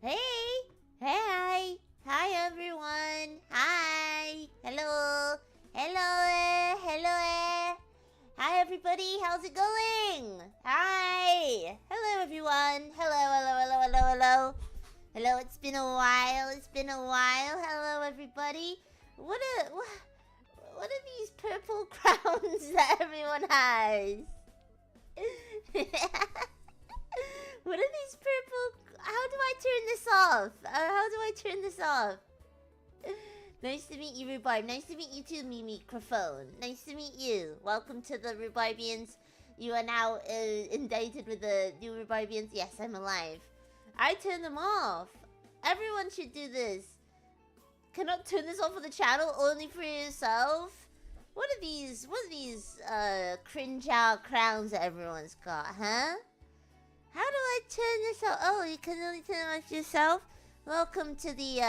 Hey! Hey! Hi everyone! Hi! Hello! Hello! Hi everybody, how's it going? Hi! Hello everyone! Hello! Hello, it's been a while, Hello everybody! What are these purple crowns that everyone has? What are these purple... How do I turn this off? Nice to meet you, Rhubarb. Nice to meet you too, Microphone. Nice to meet you. Welcome to the Rhubarbians. You are now indicted with the new Rhubarbians. Yes, I'm alive. I turned them off. Everyone should do this. Cannot turn this off for the channel, only for yourself? What are these cringe-out crowns that everyone's got, huh? How do I turn this off? Oh, you can only turn it off yourself? Welcome to the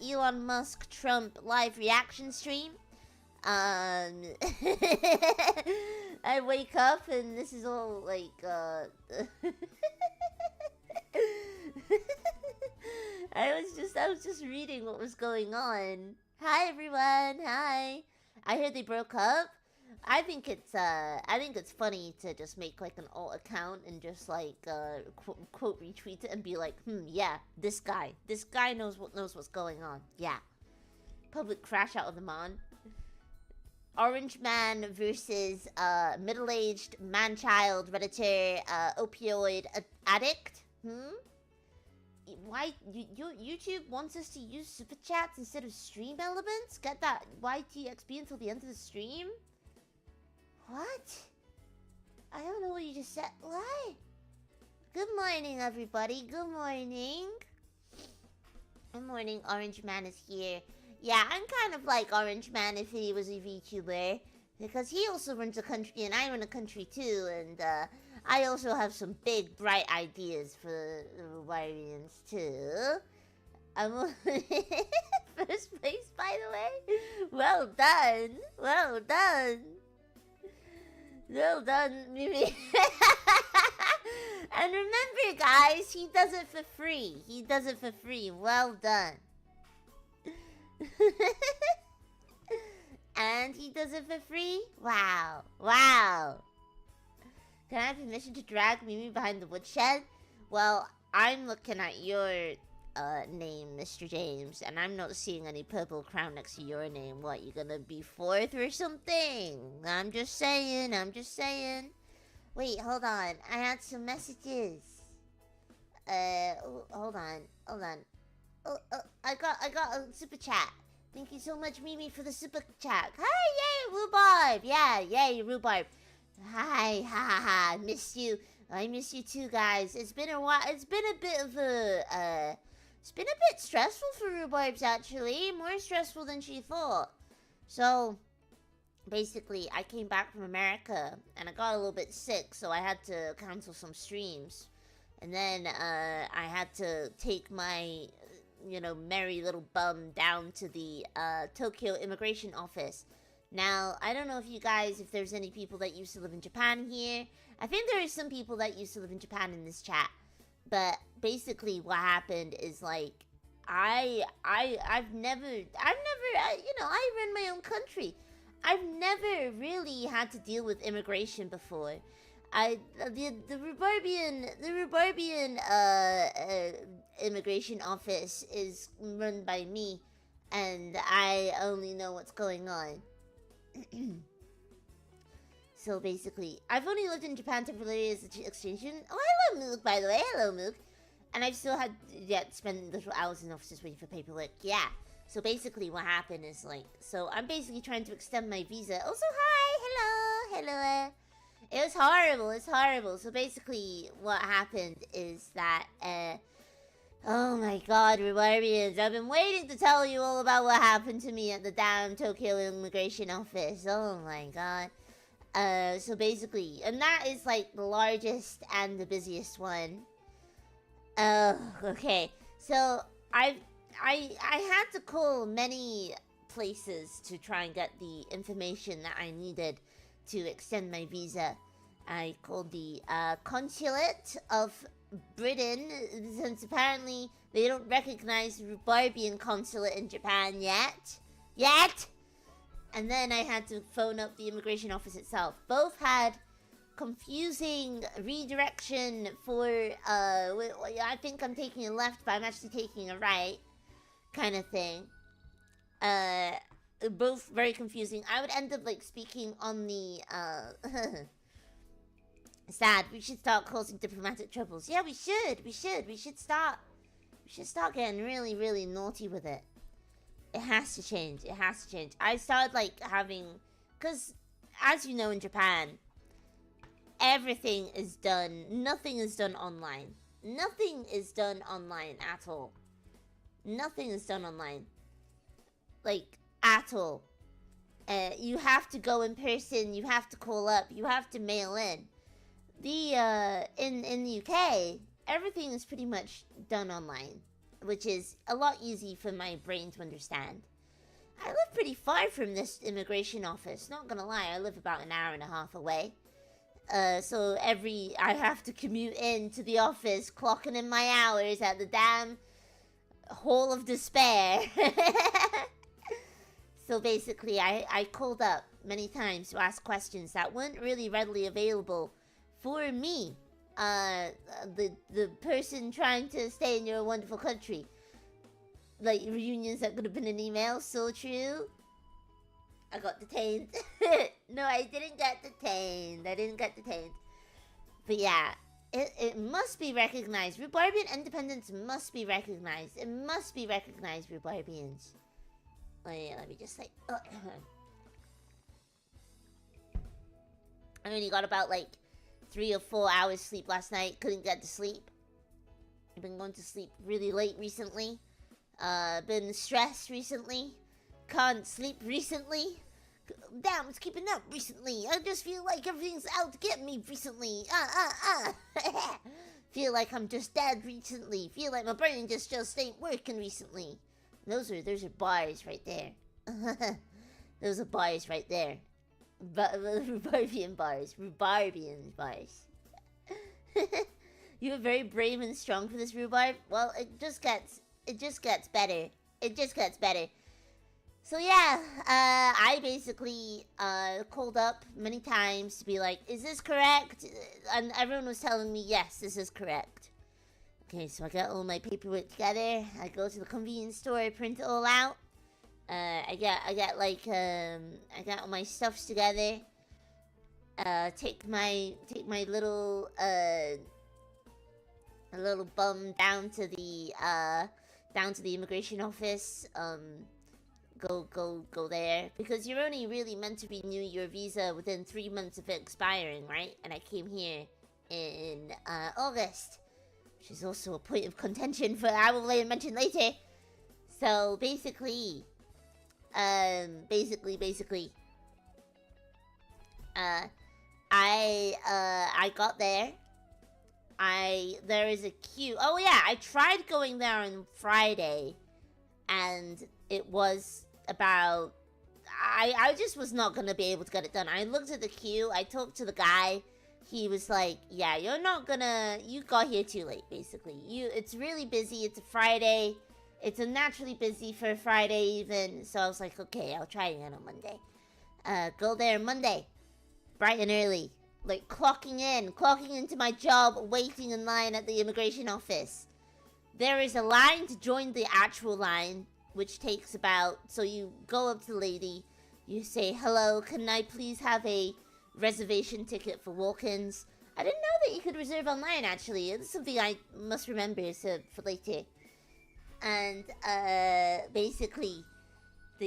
Elon Musk Trump live reaction stream. I wake up and this is all like I was just reading what was going on. Hi everyone, hi. I heard they broke up. I think it's funny to just make like an alt account and just like quote retweet it and be like, yeah, this guy knows what's going on. Yeah. Public crash out of the mon. Orange man versus middle-aged man-child redditor opioid addict. Why YouTube wants us to use super chats instead of stream elements? Get that YTXP until the end of the stream? What? I don't know what you just said. What? Good morning, everybody. Good morning. Good morning. Orange Man is here. Yeah, I'm kind of like Orange Man if he was a VTuber. Because he also runs a country and I run a country too. And I also have some big, bright ideas for the Rhubarbians too. I'm first place, by the way. Well done. Well done. Well done, Mimi. And remember, guys, he does it for free. He does it for free. Well done. And he does it for free? Wow. Wow. Can I have permission to drag Mimi behind the woodshed? Well, I'm looking at your name, Mr. James, and I'm not seeing any purple crown next to your name. What, you gonna be fourth or something? I'm just saying. Wait, hold on. I had some messages. Hold on. Oh, I got a super chat. Thank you so much, Mimi, for the super chat. Hi, yay, Rhubarb. Yeah, yay, Rhubarb. Hi, ha. Missed you. I miss you too, guys. It's been a while. It's been a bit of a, it's been a bit stressful for Rhubarbs, actually. More stressful than she thought. So, basically, I came back from America, and I got a little bit sick, so I had to cancel some streams. And then, I had to take my, merry little bum down to the, Tokyo immigration office. Now, I don't know if there's any people that used to live in Japan here. I think there are some people that used to live in Japan in this chat. But basically what happened is like, I run my own country. I've never really had to deal with immigration before. The Rhubarbian immigration office is run by me, and I only know what's going on. So basically, I've only lived in Japan temporarily as an exchange student. Oh, hello, Mook, by the way. Hello, Mook. And I've still had yet spend little hours in offices waiting for paperwork. Yeah. So basically, what happened is like, so I'm basically trying to extend my visa. Also, hi, hello. It was horrible. So basically, what happened is that, oh my god, Rhubarbians, I've been waiting to tell you all about what happened to me at the damn Tokyo immigration office. Oh my god. So basically, and that is like the largest and the busiest one. Oh, okay. So I had to call many places to try and get the information that I needed to extend my visa. I called the consulate of Britain, since apparently they don't recognize the Rhubarbian consulate in Japan yet. And then I had to phone up the immigration office itself. Both had confusing redirection for, I think I'm taking a left, but I'm actually taking a right kind of thing. Both very confusing. I would end up, like, speaking on the, sad. We should start causing diplomatic troubles. Yeah, we should. We should start getting really, really naughty with it. It has to change. I started, like, having... Because, as you know, in Japan, everything is done... Nothing is done online. Nothing is done online at all. Nothing is done online. Like, at all. You have to go in person. You have to call up. You have to mail in. In the UK, everything is pretty much done online, which is a lot easy for my brain to understand. I live pretty far from this immigration office, not gonna lie. I live about an hour and a half away. So I have to commute in to the office, clocking in my hours at the damn hole of despair. So basically, I called up many times to ask questions that weren't really readily available for me. The person trying to stay in your wonderful country. Like, reunions that could have been an email, so true. I got detained. No, I didn't get detained. But yeah, it must be recognized. Rhubarbian independence must be recognized. It must be recognized, Rhubarbians. Let me just say... I only got about, like, 3 or 4 hours sleep last night. Couldn't get to sleep. I've been going to sleep really late recently. Been stressed recently. Can't sleep recently. Damn, it's keeping up recently. I just feel like everything's out to get me recently. Feel like I'm just dead recently. Feel like my brain just ain't working recently. Those are bars right there. Those are bars right there. Rhubarbian bars. You are very brave and strong for this rhubarb. Well, it just gets better. So yeah, I basically called up many times to be like, is this correct? And everyone was telling me, yes, this is correct. Okay, so I got all my paperwork together. I go to the convenience store, I print it all out. I got all my stuffs together. Take my little bum down to the immigration office. Go there, because you're only really meant to renew your visa within 3 months of it expiring, right? And I came here in August, which is also a point of contention for I will mention later. So basically, I got there. There is a queue. Oh yeah, I tried going there on Friday, and it was about... I just was not gonna be able to get it done. I looked at the queue, I talked to the guy, he was like, yeah, you're not gonna... You got here too late, basically. It's really busy, it's a Friday. It's unnaturally busy for a Friday even, so I was like, okay, I'll try again on Monday. Go there Monday, bright and early. Like, clocking into my job, waiting in line at the immigration office. There is a line to join the actual line, which takes about... So you go up to the lady, you say, hello, can I please have a reservation ticket for walk-ins? I didn't know that you could reserve online, actually. It's something I must remember for later. And, basically,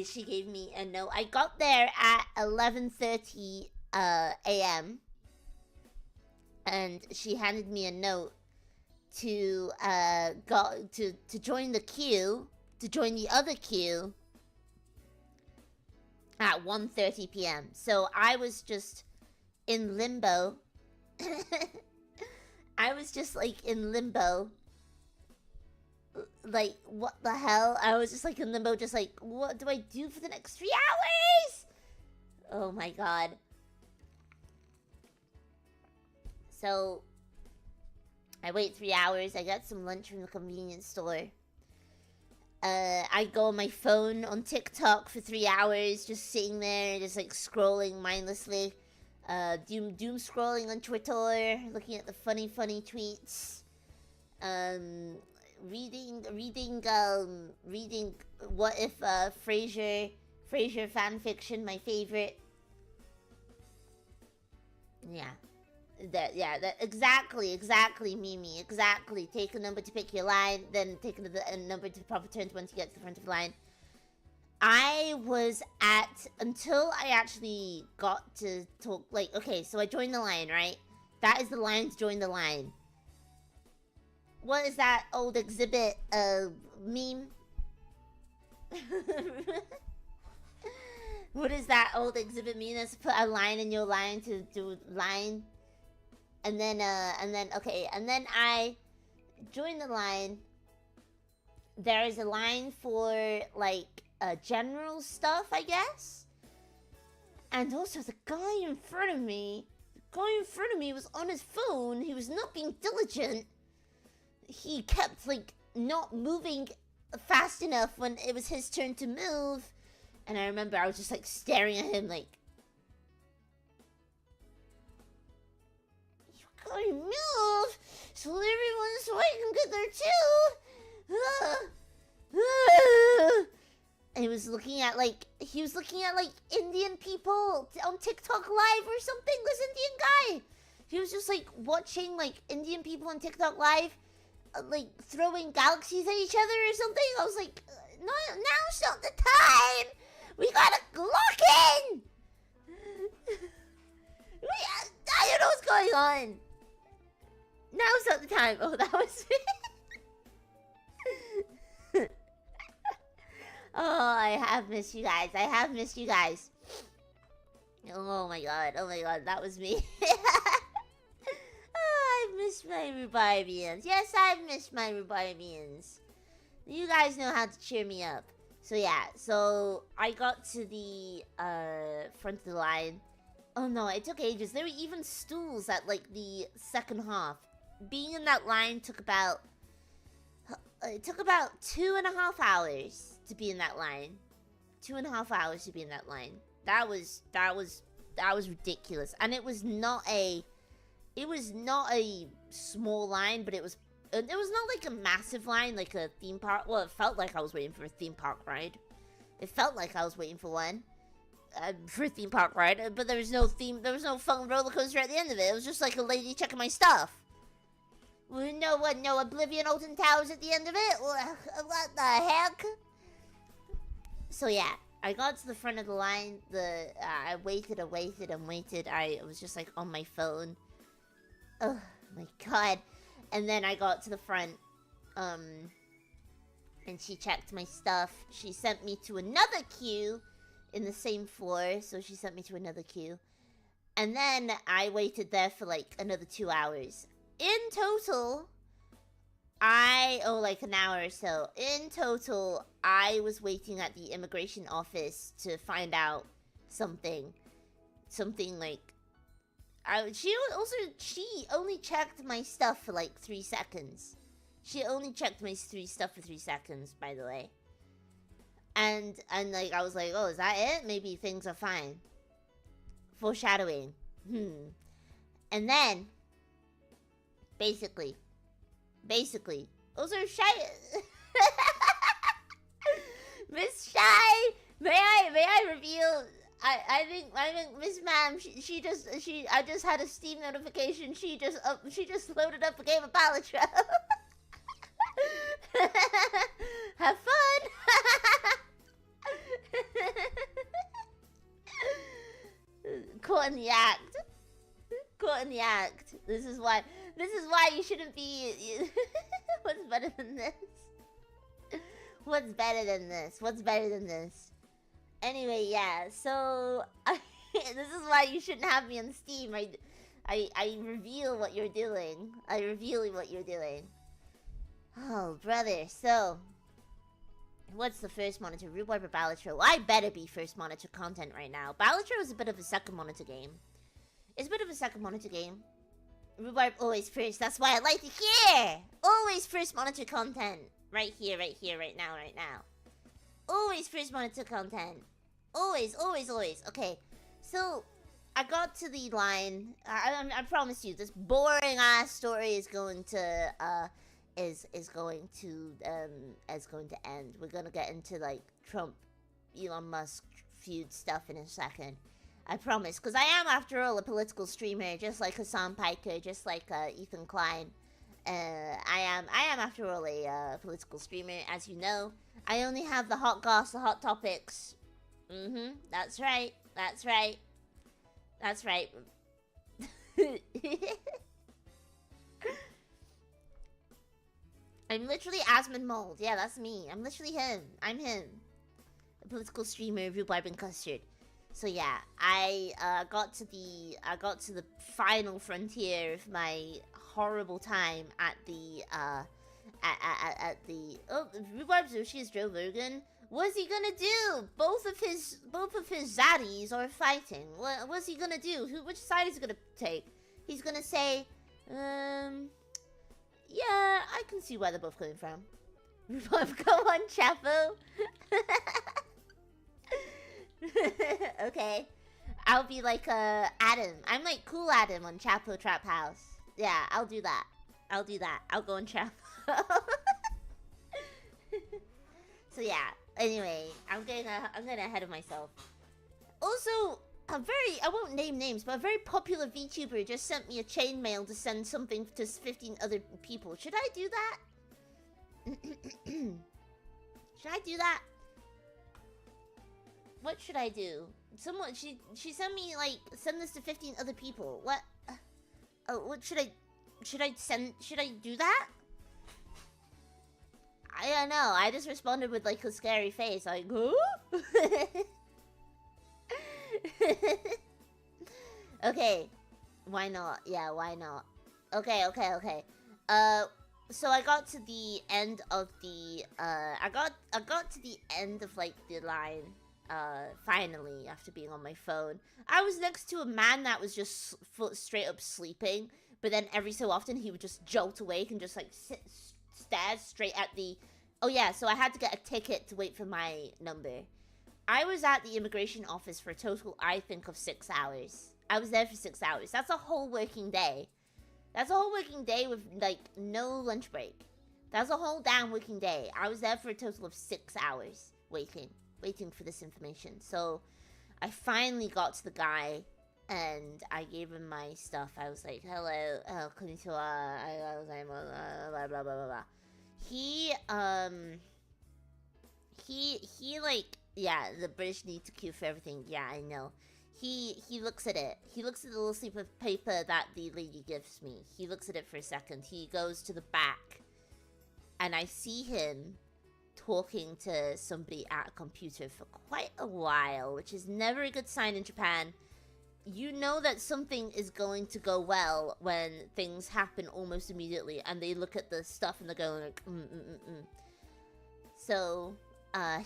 she gave me a note. I got there at 11:30 a.m. And she handed me a note to join the queue, to join the other queue at 1:30 p.m. So I was just in limbo. I was just like in limbo. Like, what the hell? I was just like in limbo, just like, what do I do for the next 3 hours? Oh my god. So, I wait 3 hours. I get some lunch from the convenience store. I go on my phone on TikTok for 3 hours, just sitting there, just like scrolling mindlessly. Doom scrolling on Twitter, looking at the funny tweets. Reading What If Frasier fanfiction, my favorite. Yeah. That exactly, Mimi. Exactly. Take a number to pick your line, then take a number to proper turns once you get to the front of the line. I was until I actually got to talk, like, okay, so I joined the line, right? That is the line to join the line. What is that old exhibit, meme? What is that old exhibit meme? Let's put a line in your line to do line. And then I joined the line. There is a line for, like, general stuff, I guess. And also, the guy in front of me was on his phone. He was not being diligent. He kept, like, not moving fast enough when it was his turn to move. And I remember I was just, like, staring at him, like, I move so I can get there too. And he was looking at like Indian people on TikTok Live or something. This Indian guy, he was just like watching like Indian people on TikTok Live, like throwing galaxies at each other or something. I was like, no, now's not the time. We gotta lock in. I don't know what's going on. Now's not the time. Oh, that was me. Oh, I have missed you guys. Oh my god, that was me. Oh, I've missed my Rhubarbians. Yes, I've missed my Rhubarbians. You guys know how to cheer me up. So yeah, so I got to the front of the line. Oh no, it took ages. There were even stools at like the second half. Being in that line took about 2.5 hours to be in that line. 2.5 hours to be in that line. That was ridiculous. And it was not a small line, but it was not like a massive line, like a theme park. Well, it felt like I was waiting for a theme park ride. It felt like I was waiting for one. For a theme park ride, but there was no fun roller coaster at the end of it. It was just like a lady checking my stuff. No Oblivion Alton Towers at the end of it? What the heck? So yeah, I got to the front of the line. I waited. I was just like on my phone. Oh my god. And then I got to the front, and she checked my stuff. She sent me to another queue in the same floor, so she sent me to another queue. And then I waited there for like another 2 hours. In total, like an hour or so. In total, I was waiting at the immigration office to find out something like... She only checked my stuff for like 3 seconds. She only checked my stuff for 3 seconds, by the way. And like, I was like, oh, is that it? Maybe things are fine. Foreshadowing. And then... Basically. Also, Shy... Miss Shy! May I reveal... I think Miss Ma'am, I just had a Steam notification. She just loaded up a game of Balatro. Have fun! Caught in the act. This is why you shouldn't be... What's better than this? Anyway, yeah, so... this is why you shouldn't have me on Steam. I reveal what you're doing. Oh, brother, so... What's the first monitor? Rhubarb or Balatro? Well, I better be first monitor content right now. Balatro is a bit of a second monitor game. Rhubarb always first. That's why I like it here. Always first monitor content. Right here, right here, right now, right now. Always first monitor content. Always, always, always. Okay, so I got to the line. I promise you, this boring ass story is going to going to end. We're gonna get into like Trump, Elon Musk feud stuff in a second. I promise, because I am, after all, a political streamer, just like Hassan Piker, just like Ethan Klein. I am, after all, a political streamer, as you know. I only have the hot goss, the hot topics. That's right, that's right. That's right. I'm literally Asmund Mold. Yeah, that's me. I'm literally him. I'm him. A political streamer, Rhubarb and Custard. So yeah, I got to the final frontier of my horrible time at the Rhubarb Zoshi is Joe Rogan. What's he gonna do? Both of his zaddies are fighting. What's he gonna do? Which side is he gonna take? He's gonna say, yeah, I can see where they're both coming from. Rhubarb, go on, Chapo. Okay, I'll be like Adam. I'm like cool Adam on Chapo Trap House. Yeah, I'll do that. I'll go on Chapo. So yeah. Anyway, I'm getting ahead of myself. Also, I won't name names, but a very popular VTuber just sent me a chainmail to send something to 15 other people. Should I do that? Should I do that? What should I do? Someone, she sent me, like, send this to 15 other people. What? Oh, what should I do that? I don't know. I just responded with, like, a scary face. Like, huh? Okay. Why not? Yeah, why not? Okay. So I got to the end of the, I got to the end of, like, the line, finally, after being on my phone. I was next to a man that was just straight up sleeping, but then every so often he would just jolt awake and just, like, stare straight at the... Oh yeah, so I had to get a ticket to wait for my number. I was at the immigration office for a total, I think, of 6 hours. I was there for 6 hours. That's a whole working day. That's a whole working day with, like, no lunch break. That's a whole damn working day. I was there for a total of 6 hours waiting for this information. So I finally got to the guy and I gave him my stuff. I was like, hello, konnichiwa, blah, blah, blah, blah, blah. He like, yeah, the British need to queue for everything. Yeah, I know. He looks at it. He looks at the little slip of paper that the lady gives me. He looks at it for a second. He goes to the back. And I see him talking to somebody at a computer for quite a while, which is never a good sign in Japan. You know that something is going to go well when things happen almost immediately and they look at the stuff and they're going like, So,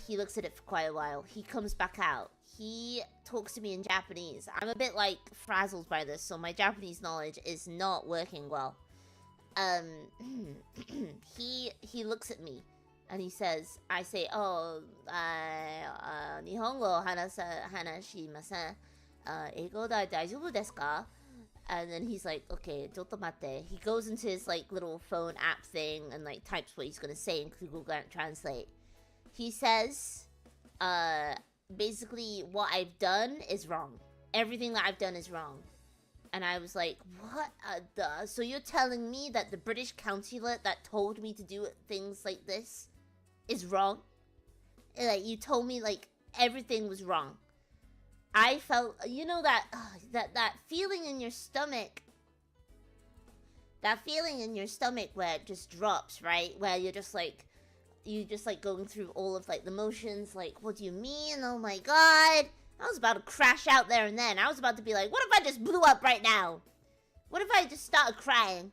he looks at it for quite a while. He comes back out. He talks to me in Japanese. I'm a bit, like, frazzled by this, so my Japanese knowledge is not working well. He looks at me. And he says, I say, oh, Nihongo hanashimasen. Eigo da daijoubu desu ka? And then he's like, okay, chotto matte. He goes into his, like, little phone app thing and, like, types what he's gonna say in Google Translate. He says, basically, what I've done is wrong. Everything that I've done is wrong. And I was like, what the? So you're telling me that the British consulate that told me to do things like this is wrong? Like, you told me, like, everything was wrong. I felt, you know, that feeling in your stomach. That feeling in your stomach where it just drops, right? Where you're just like, going through all of, like, the motions. Like, what do you mean? Oh my god. I was about to crash out there and then. I was about to be like, what if I just blew up right now? What if I just started crying?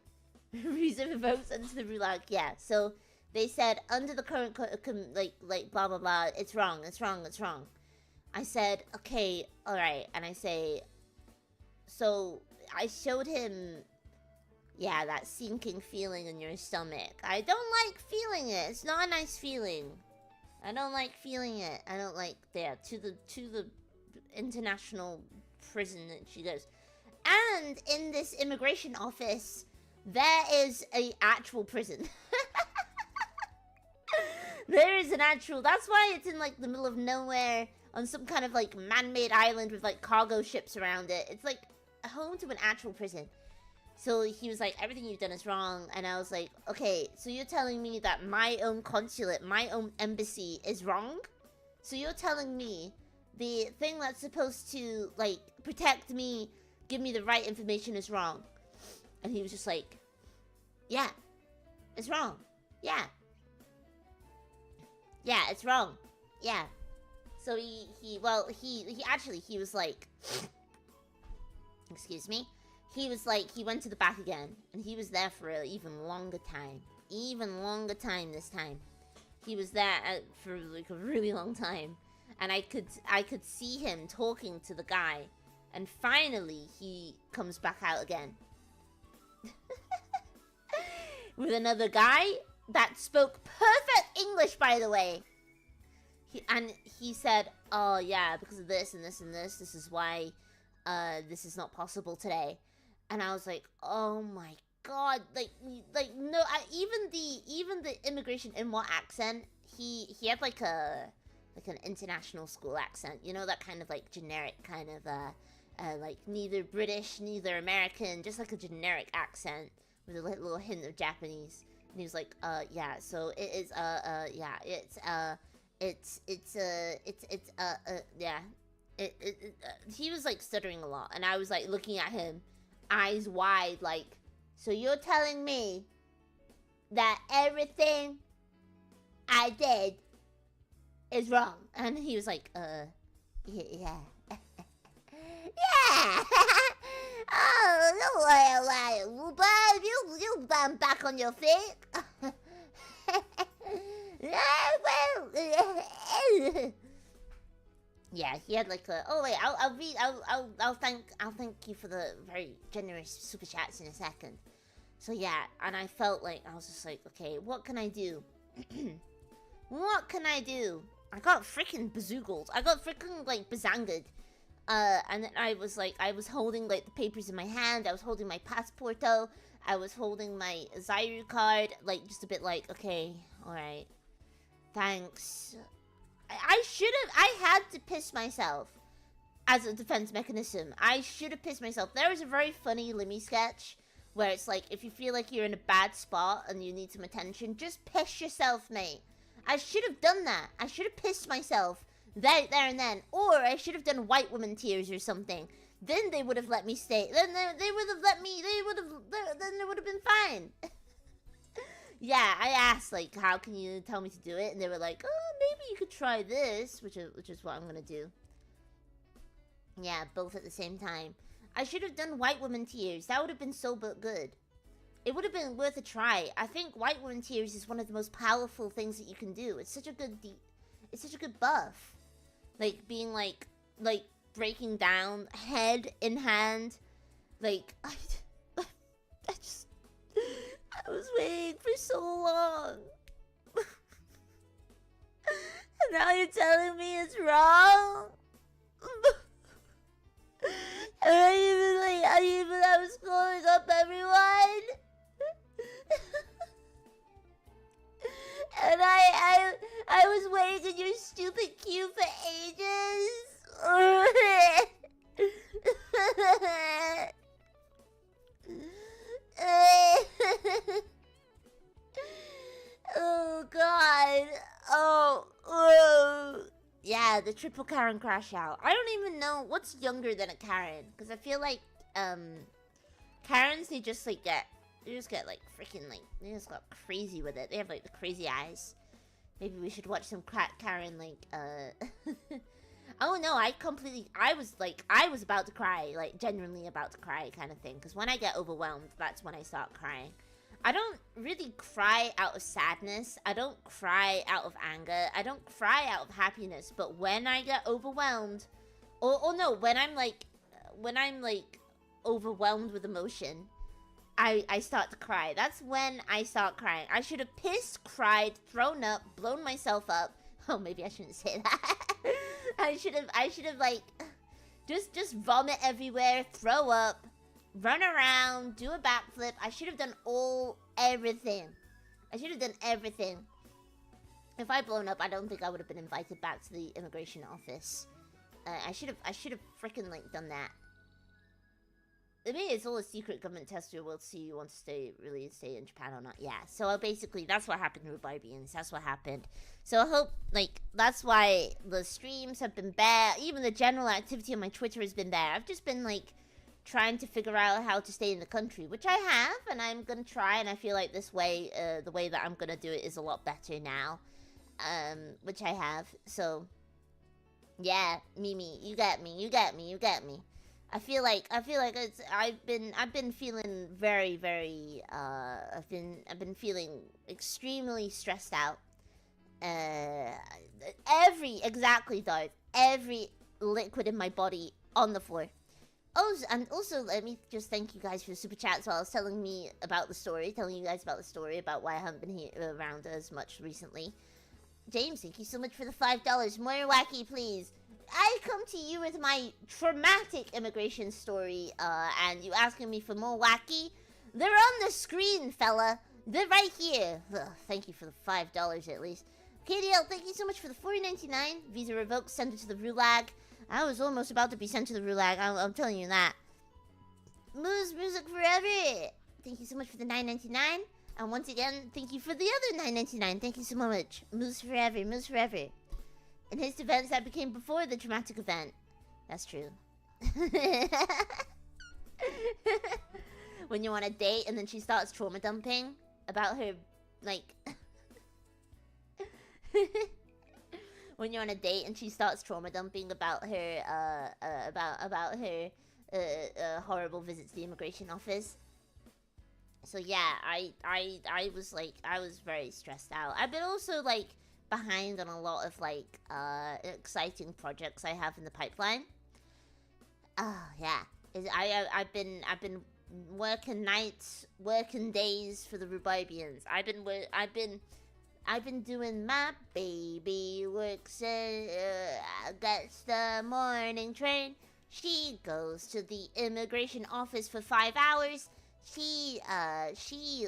Reason for votes into the Rulag. Yeah, so they said, under the current, like, blah, blah, blah, it's wrong. I said, okay, alright. And I say, so I showed him Yeah, that sinking feeling in your stomach. I don't like feeling it. It's not a nice feeling. I don't like feeling it. I don't like there to the international prison that she goes. And in this immigration office, there is a actual prison. There is an actual. That's why it's in like the middle of nowhere on some kind of like man-made island with like cargo ships around it. It's like home to an actual prison. So he was like, everything you've done is wrong. And I was like, okay, so you're telling me that my own consulate, my own embassy is wrong? So you're telling me the thing that's supposed to, like, protect me, give me the right information is wrong? And he was just like, yeah, it's wrong. Yeah. Yeah, it's wrong. Yeah. So he was like, excuse me. He was like, he went to the back again, and he was there for an even longer time this time. He was there for like a really long time, and I could see him talking to the guy, and finally he comes back out again with another guy that spoke perfect English, by the way. He said, oh yeah, because of this and this and this is why this is not possible today. And I was like, oh my god, like no, even the immigration in what accent, he had like an international school accent, you know, that kind of like generic kind of like neither British, neither American, just like a generic accent with a little hint of Japanese. And he was like, yeah, so it is, yeah, yeah. He was like stuttering a lot, and I was like looking at him, eyes wide, like, so you're telling me that everything I did is wrong? And he was like, yeah. Yeah. Oh, don't worry about it, Rhubarb. You back on your feet. Yeah, he had like a. Oh wait, I'll thank you for the very generous super chats in a second. So yeah, and I felt like I was just like, okay, what can I do? What can I do? I got freaking bazoogled. I got freaking like bazangered. And then I was like, I was holding like the papers in my hand. I was holding my passporto. I was holding my Zairu card, like just a bit like, okay, all right, thanks. I had to piss myself as a defense mechanism. I should have pissed myself. There was a very funny Limmy sketch where it's like, if you feel like you're in a bad spot and you need some attention, just piss yourself, mate. I should have done that. I should have pissed myself there and then. Or I should have done white woman tears or something. Then they would have let me stay. Then they would have let me, then it would have been fine. Yeah, I asked, like, how can you tell me to do it? And they were like, oh, maybe you could try this, which is what I'm gonna do. Yeah, both at the same time. I should have done white woman tears. That would have been so good. It would have been worth a try. I think white woman tears is one of the most powerful things that you can do. It's such a good it's such a good buff. Like, being like breaking down, head in hand. Like, I was waiting for so long. And now you're telling me it's wrong? And I was calling up everyone. And I was waiting in your stupid queue for ages. Oh god. Oh. Yeah, the triple Karen crash out. I don't even know what's younger than a Karen, because I feel like Karens, they just get like freaking, like, they just got crazy with it. They have like the crazy eyes. Maybe we should watch some Karen, like, oh no, I was about to cry, like genuinely about to cry kind of thing. Because when I get overwhelmed, that's when I start crying. I don't really cry out of sadness. I don't cry out of anger. I don't cry out of happiness. But when I get overwhelmed, or no, when I'm like overwhelmed with emotion, I start to cry. That's when I start crying. I should have pissed, cried, thrown up, blown myself up. Oh, maybe I shouldn't say that. I should have like just vomit everywhere, throw up, run around, do a backflip. I should have done everything. I should have done everything. If I'd blown up, I don't think I would have been invited back to the immigration office. I should have freaking like done that. I mean, it's all a secret government tester. We'll see you want to stay in Japan or not. Yeah, so basically, that's what happened, Rhubarbians. That's what happened. So I hope, like, that's why the streams have been bad. Even the general activity on my Twitter has been bad. I've just been, like, trying to figure out how to stay in the country, which I have, and I'm gonna try, and I feel like this way, the way that I'm gonna do it is a lot better now. Which I have, so... Yeah, Mimi, you get me. I feel like it's I've been feeling very I've been feeling extremely stressed out. Exactly, Darth. Every liquid in my body on the floor. Oh, and also let me just thank you guys for the super chats while I was telling you guys about the story about why I haven't been here around as much recently. James, thank you so much for the $5. More wacky, please. I come to you with my traumatic immigration story, and you asking me for more wacky? They're on the screen, fella. They're right here. Ugh, thank you for the $5 at least. KDL, thank you so much for the $4.99. Visa revoked, send it to the Rulag. I was almost about to be sent to the Rulag, I'm telling you that. Moose Music Forever. Thank you so much for the $9.99. And once again, thank you for the other $9.99. Thank you so much. Moose Forever, Moose Forever. In his defense, that became before the traumatic event. That's true. When you're on a date and then she starts trauma dumping about her, like... When you're on a date and she starts trauma dumping about her, about her, horrible visit to the immigration office. So yeah, I was very stressed out. I've been also, like, behind on a lot of, like, exciting projects I have in the pipeline. Oh, yeah. I've been working nights, working days for the Rhubarbians. I've been doing my baby works, gets the morning train. She goes to the immigration office for 5 hours. She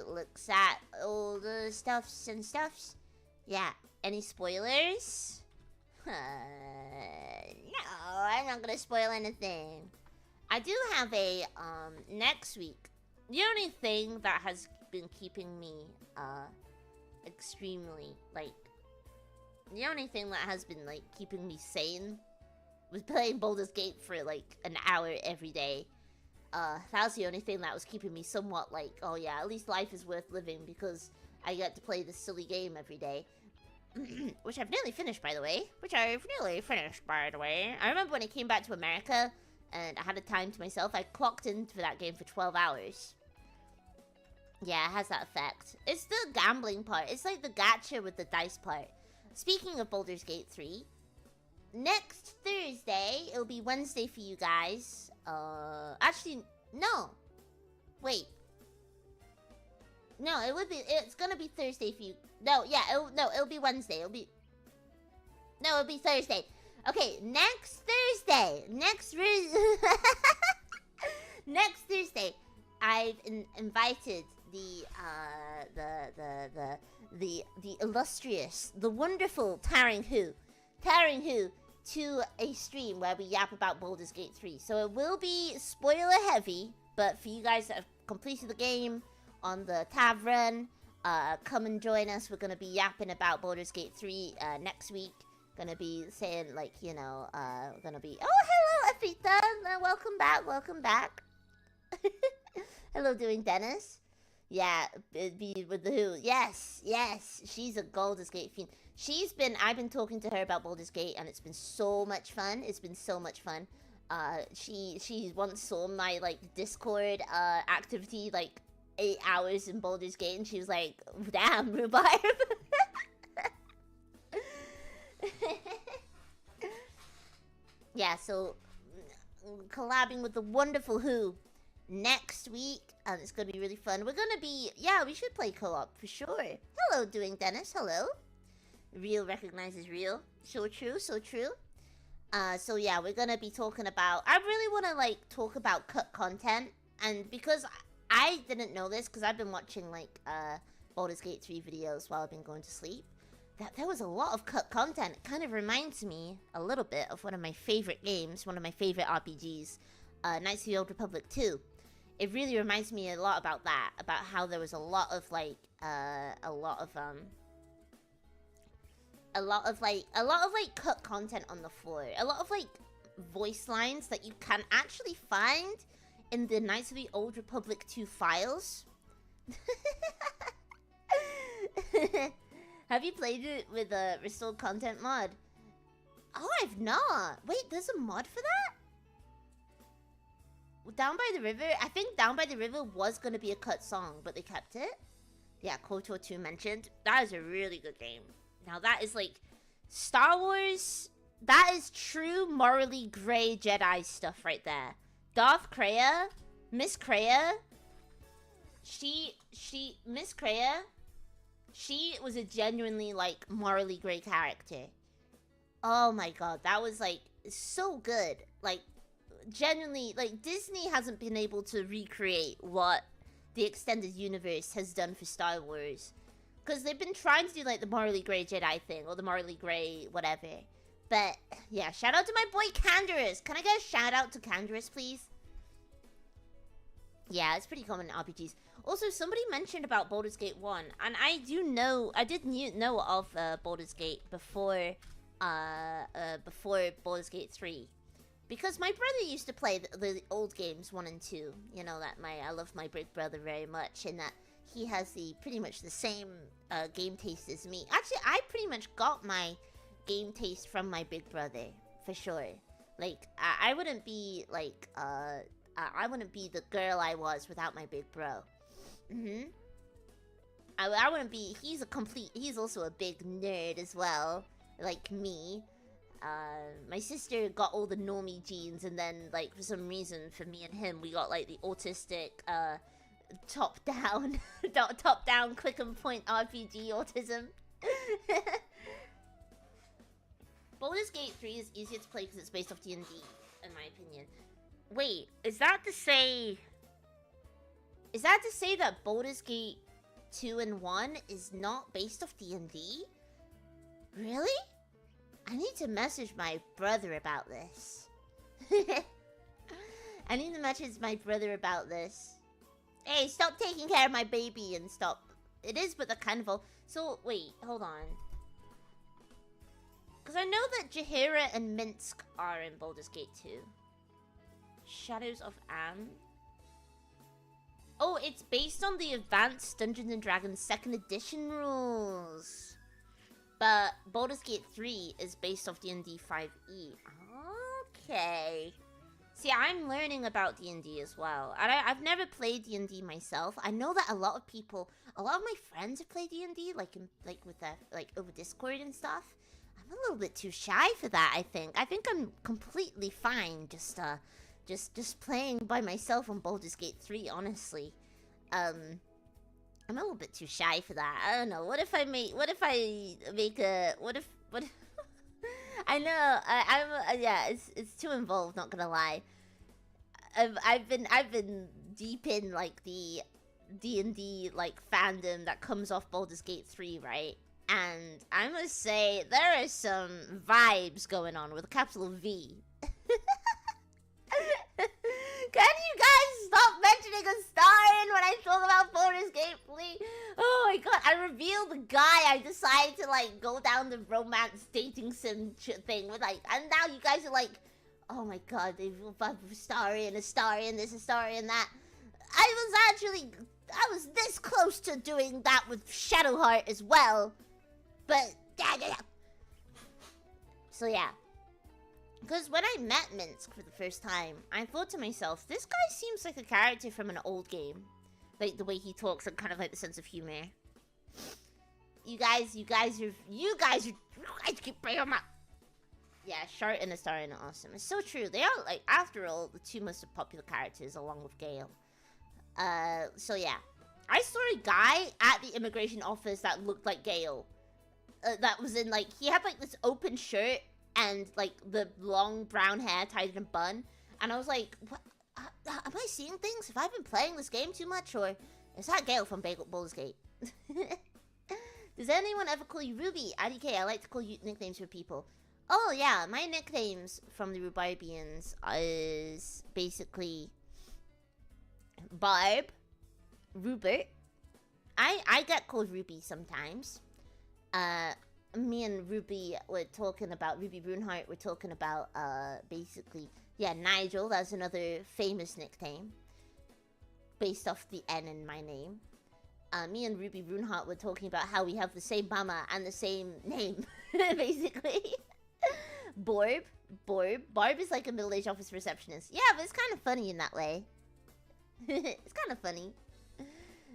looks at all the stuffs. Yeah. Any spoilers? No, I'm not gonna spoil anything. I do have a, next week. The only thing that has been keeping me, extremely, like... The only thing that has been, like, keeping me sane was playing Baldur's Gate for, like, an hour every day. That was the only thing that was keeping me somewhat like, oh yeah, at least life is worth living because I get to play this silly game every day. Which I've nearly finished, by the way. I remember when I came back to America and I had a time to myself, I clocked into that game for 12 hours. Yeah, it has that effect. It's the gambling part. It's like the gacha with the dice part. Speaking of Baldur's Gate 3, next Thursday, it'll be Wednesday for you guys. Actually, no. Wait. No, it's gonna be Thursday for you. No, yeah, it'll be Wednesday. It'll be Thursday. Okay, next Thursday. Next Thursday, I've invited the illustrious, the wonderful Taring Who to a stream where we yap about Baldur's Gate 3. So it will be spoiler heavy, but for you guys that have completed the game on the tavern, come and join us. We're gonna be yapping about Baldur's Gate 3 next week. Gonna be saying, like, you know, gonna be... Oh, hello, Afita! Welcome back. Hello, doing Dennis. Yeah, it'd be with the Who. Yes, she's a Baldur's Gate fiend. I've been talking to her about Baldur's Gate, and it's been so much fun. She once saw my, like, Discord, activity, like, 8 hours in Baldur's Gate, and she was like, damn, Rhubarb. Yeah, so collabing with the wonderful Who next week. It's gonna be really fun. We're gonna be, yeah, we should play co-op for sure. Hello, Doing Dennis. Hello. Real recognizes real. So true, so true. So yeah, we're gonna be talking about, I really wanna like talk about cut content, and because I didn't know this, because I've been watching like Baldur's Gate 3 videos while I've been going to sleep, that there was a lot of cut content. It kind of reminds me a little bit of one of my favorite games, one of my favorite RPGs, Knights of the Old Republic 2. It really reminds me a lot about that, about how there was a lot of like cut content on the floor. A lot of like voice lines that you can actually find in the Knights of the Old Republic 2 files. Have you played it with a restored content mod? Oh, I've not. Wait, there's a mod for that? Down by the River? I think Down by the River was going to be a cut song, but they kept it. Yeah, KOTOR 2 mentioned. That is a really good game. Now that is like Star Wars. That is true morally gray Jedi stuff right there. Darth Kreia, Miss Kreia. Miss Kreia. She was a genuinely like morally gray character. Oh my god, that was like so good. Like genuinely, like Disney hasn't been able to recreate what the extended universe has done for Star Wars. Because they've been trying to do like the morally gray Jedi thing, or the morally gray whatever. But yeah, shout out to my boy Canderous. Can I get a shout out to Canderous, please? Yeah, it's pretty common in RPGs. Also, somebody mentioned about Baldur's Gate 1, and I did know of Baldur's Gate before Baldur's Gate 3. Because my brother used to play the old games 1 and 2. You know that I love my big brother very much, and that he has pretty much the same game taste as me. Actually, I pretty much got my game taste from my big brother, for sure. Like, I wouldn't be like I wouldn't be the girl I was without my big bro. I wouldn't be. He's also a big nerd as well, like me. My sister got all the normie genes, and then like for some reason for me and him we got like the autistic top down quick and point RPG autism. Baldur's Gate 3 is easier to play because it's based off D&D, in my opinion. Wait, is that to say that Baldur's Gate 2 and 1 is not based off D&D? Really? I need to message my brother about this. I need to message my brother about this. Hey, stop taking care of my baby and stop. It is, but the kind of... So, wait, hold on. Because I know that Jaheira and Minsk are in Baldur's Gate 2. Shadows of Am. Oh, it's based on the Advanced Dungeons & Dragons 2nd Edition rules. But Baldur's Gate 3 is based off D&D 5e. Okay. See, I'm learning about D&D as well. And I've never played D&D myself. I know that a lot of my friends have played D&D, like over Discord and stuff. I'm a little bit too shy for that, I think. I think I'm completely fine just playing by myself on Baldur's Gate 3, honestly. I'm a little bit too shy for that. I don't know. What if I make a I know. Yeah, it's too involved, not gonna lie. I've been deep in like the D&D like fandom that comes off Baldur's Gate 3, right? And I must say there are some vibes going on with a capital V. Can you guys stop mentioning a star in when I talk about Baldur's Gate, please? Oh my god, I revealed the guy I decided to like go down the romance dating sim thing with, like, and now you guys are like, oh my god, they've got a star in, a star in this, a star in that. I was this close to doing that with Shadowheart as well. But, yeah. So yeah. Because when I met Minsk for the first time, I thought to myself, this guy seems like a character from an old game. Like, the way he talks and kind of like the sense of humor. You guys keep bringing him up. Yeah, Shart and Astarion are awesome. It's so true. They are, like, after all, the two most popular characters along with Gale. So yeah. I saw a guy at the immigration office that looked like Gale. That was in, like, he had, like, this open shirt and, like, the long brown hair tied in a bun. And I was like, what? Am I seeing things? Have I been playing this game too much? Or is that Gale from Baldur's Gate? Does anyone ever call you Ruby? IDK, I like to call you nicknames for people. Oh, yeah, my nicknames from the Rhubarbians is basically Barb, Rupert. I get called Ruby sometimes. Me and Ruby were talking about, Ruby Brunhart, we're talking about, basically, yeah, Nigel, that's another famous nickname, based off the N in my name. Me and Ruby Brunhart were talking about how we have the same mama and the same name, basically. Barb is like a middle-aged office receptionist. Yeah, but it's kind of funny in that way. It's kind of funny.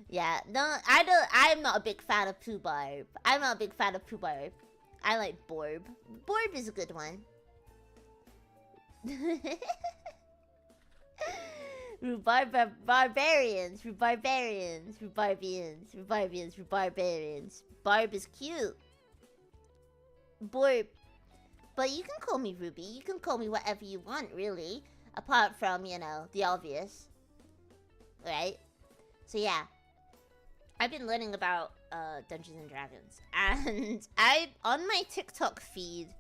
Yeah, no, I'm not a big fan of Barb. I'm not a big fan of Barb. I like Barb. Barb is a good one. Barbarians. Barb is cute. Barb. But you can call me Ruby. You can call me whatever you want, really. Apart from, you know, the obvious. Right? So yeah. I've been learning about Dungeons and Dragons. And on my TikTok feed,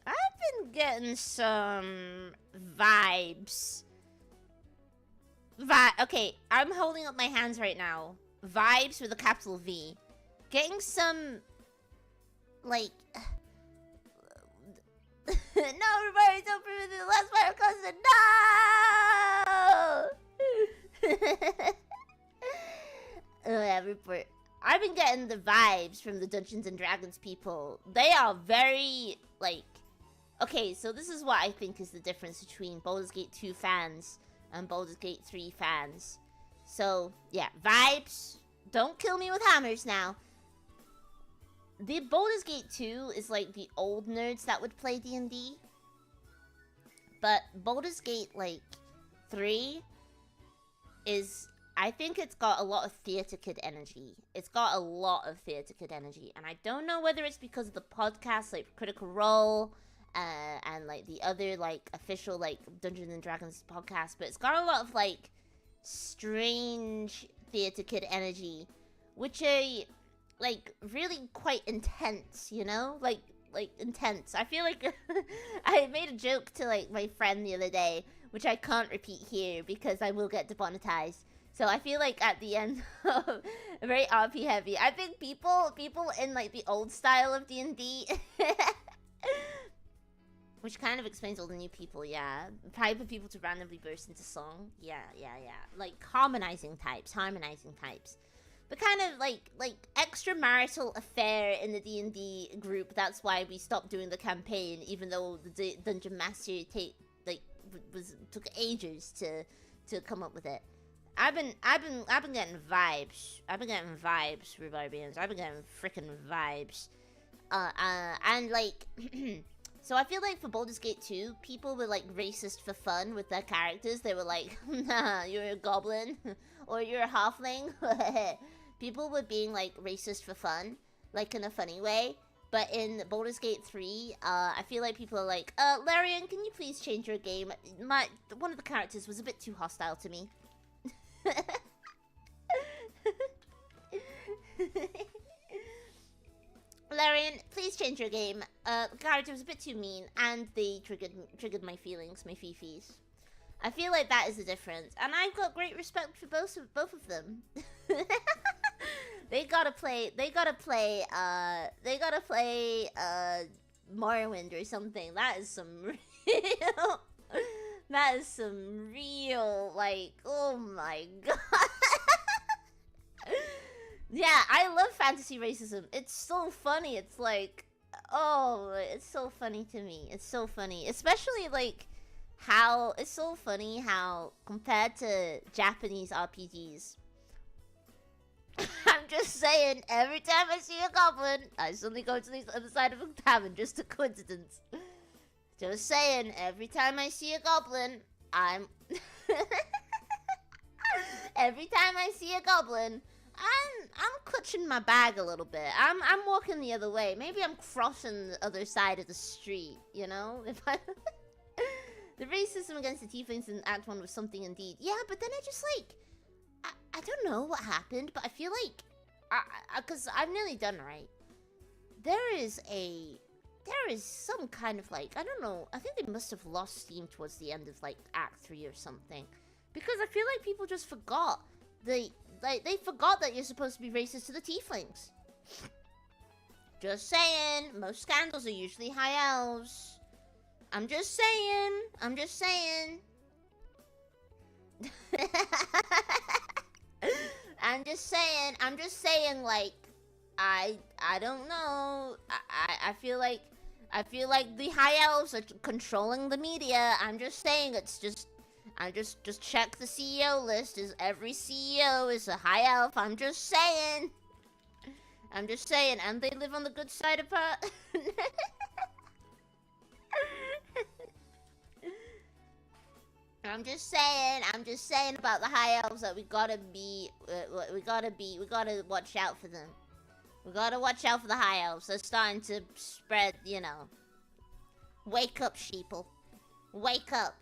I've been getting some vibes. Okay, I'm holding up my hands right now. Vibes with a capital V. Getting some, like... No, everybody, don't prove the last fire cousin. No! Oh, yeah, report. I've been getting the vibes from the Dungeons and Dragons people. They are very, like... Okay, so this is what I think is the difference between Baldur's Gate 2 fans and Baldur's Gate 3 fans. So, yeah, vibes. Don't kill me with hammers now. The Baldur's Gate 2 is like the old nerds that would play D&D. But Baldur's Gate, like, 3 is... I think it's got a lot of theater kid energy. It's got a lot of theater kid energy. And I don't know whether it's because of the podcast, like Critical Role, and like the other like official like Dungeons and Dragons podcast, but it's got a lot of like strange theater kid energy, which are like really quite intense, you know? Like intense. I feel like I made a joke to like my friend the other day, which I can't repeat here because I will get demonetized. So I feel like at the end of very RP heavy, I think people in like the old style of D&D, which kind of explains all the new people, yeah. Type of people to randomly burst into song, yeah. Like harmonizing types. But kind of like extramarital affair in the D&D group. That's why we stopped doing the campaign, even though the dungeon master took ages to come up with it. I've been getting vibes. Rhubarbians. I've been getting freaking vibes. And like, so I feel like for Baldur's Gate 2, people were like racist for fun with their characters. They were like, nah, you're a goblin, or you're a halfling. People were being like racist for fun, like in a funny way. But in Baldur's Gate 3, I feel like people are like, Larian, can you please change your game? One of the characters was a bit too hostile to me. Larian, please change your game. The character was a bit too mean, and they triggered my feelings, my fifis. I feel like that is the difference, and I've got great respect for both of them. They gotta play Morrowind or something. That is some real, like, oh my god. Yeah, I love fantasy racism. It's so funny. It's like, oh, it's so funny to me. It's so funny. Especially, like, how, it's so funny how, compared to Japanese RPGs, I'm just saying, every time I see a goblin, I suddenly go to the other side of a tavern. Just a coincidence. Just saying, every time I see a goblin, I'm... every time I see a goblin, I'm clutching my bag a little bit. I'm walking the other way. Maybe I'm crossing the other side of the street, you know? If I... The racism against the tieflings in Act 1 was something indeed. Yeah, but then I just, like... I don't know what happened, but I feel like... Because I'm nearly done, right? There is some kind of, like... I don't know. I think they must have lost steam towards the end of, like, Act 3 or something. Because I feel like people just forgot. They forgot that you're supposed to be racist to the tieflings. Just saying. Most scandals are usually high elves. I'm just saying. I'm just saying. I'm just saying, like, I don't know. I feel like the high elves are controlling the media. I'm just saying just check the CEO list. Is every CEO is a high elf. I'm just saying, and they live on the good side of her. I'm just saying about the high elves that we gotta watch out for them. We gotta watch out for the high elves. They're starting to spread, you know. Wake up, sheeple. Wake up.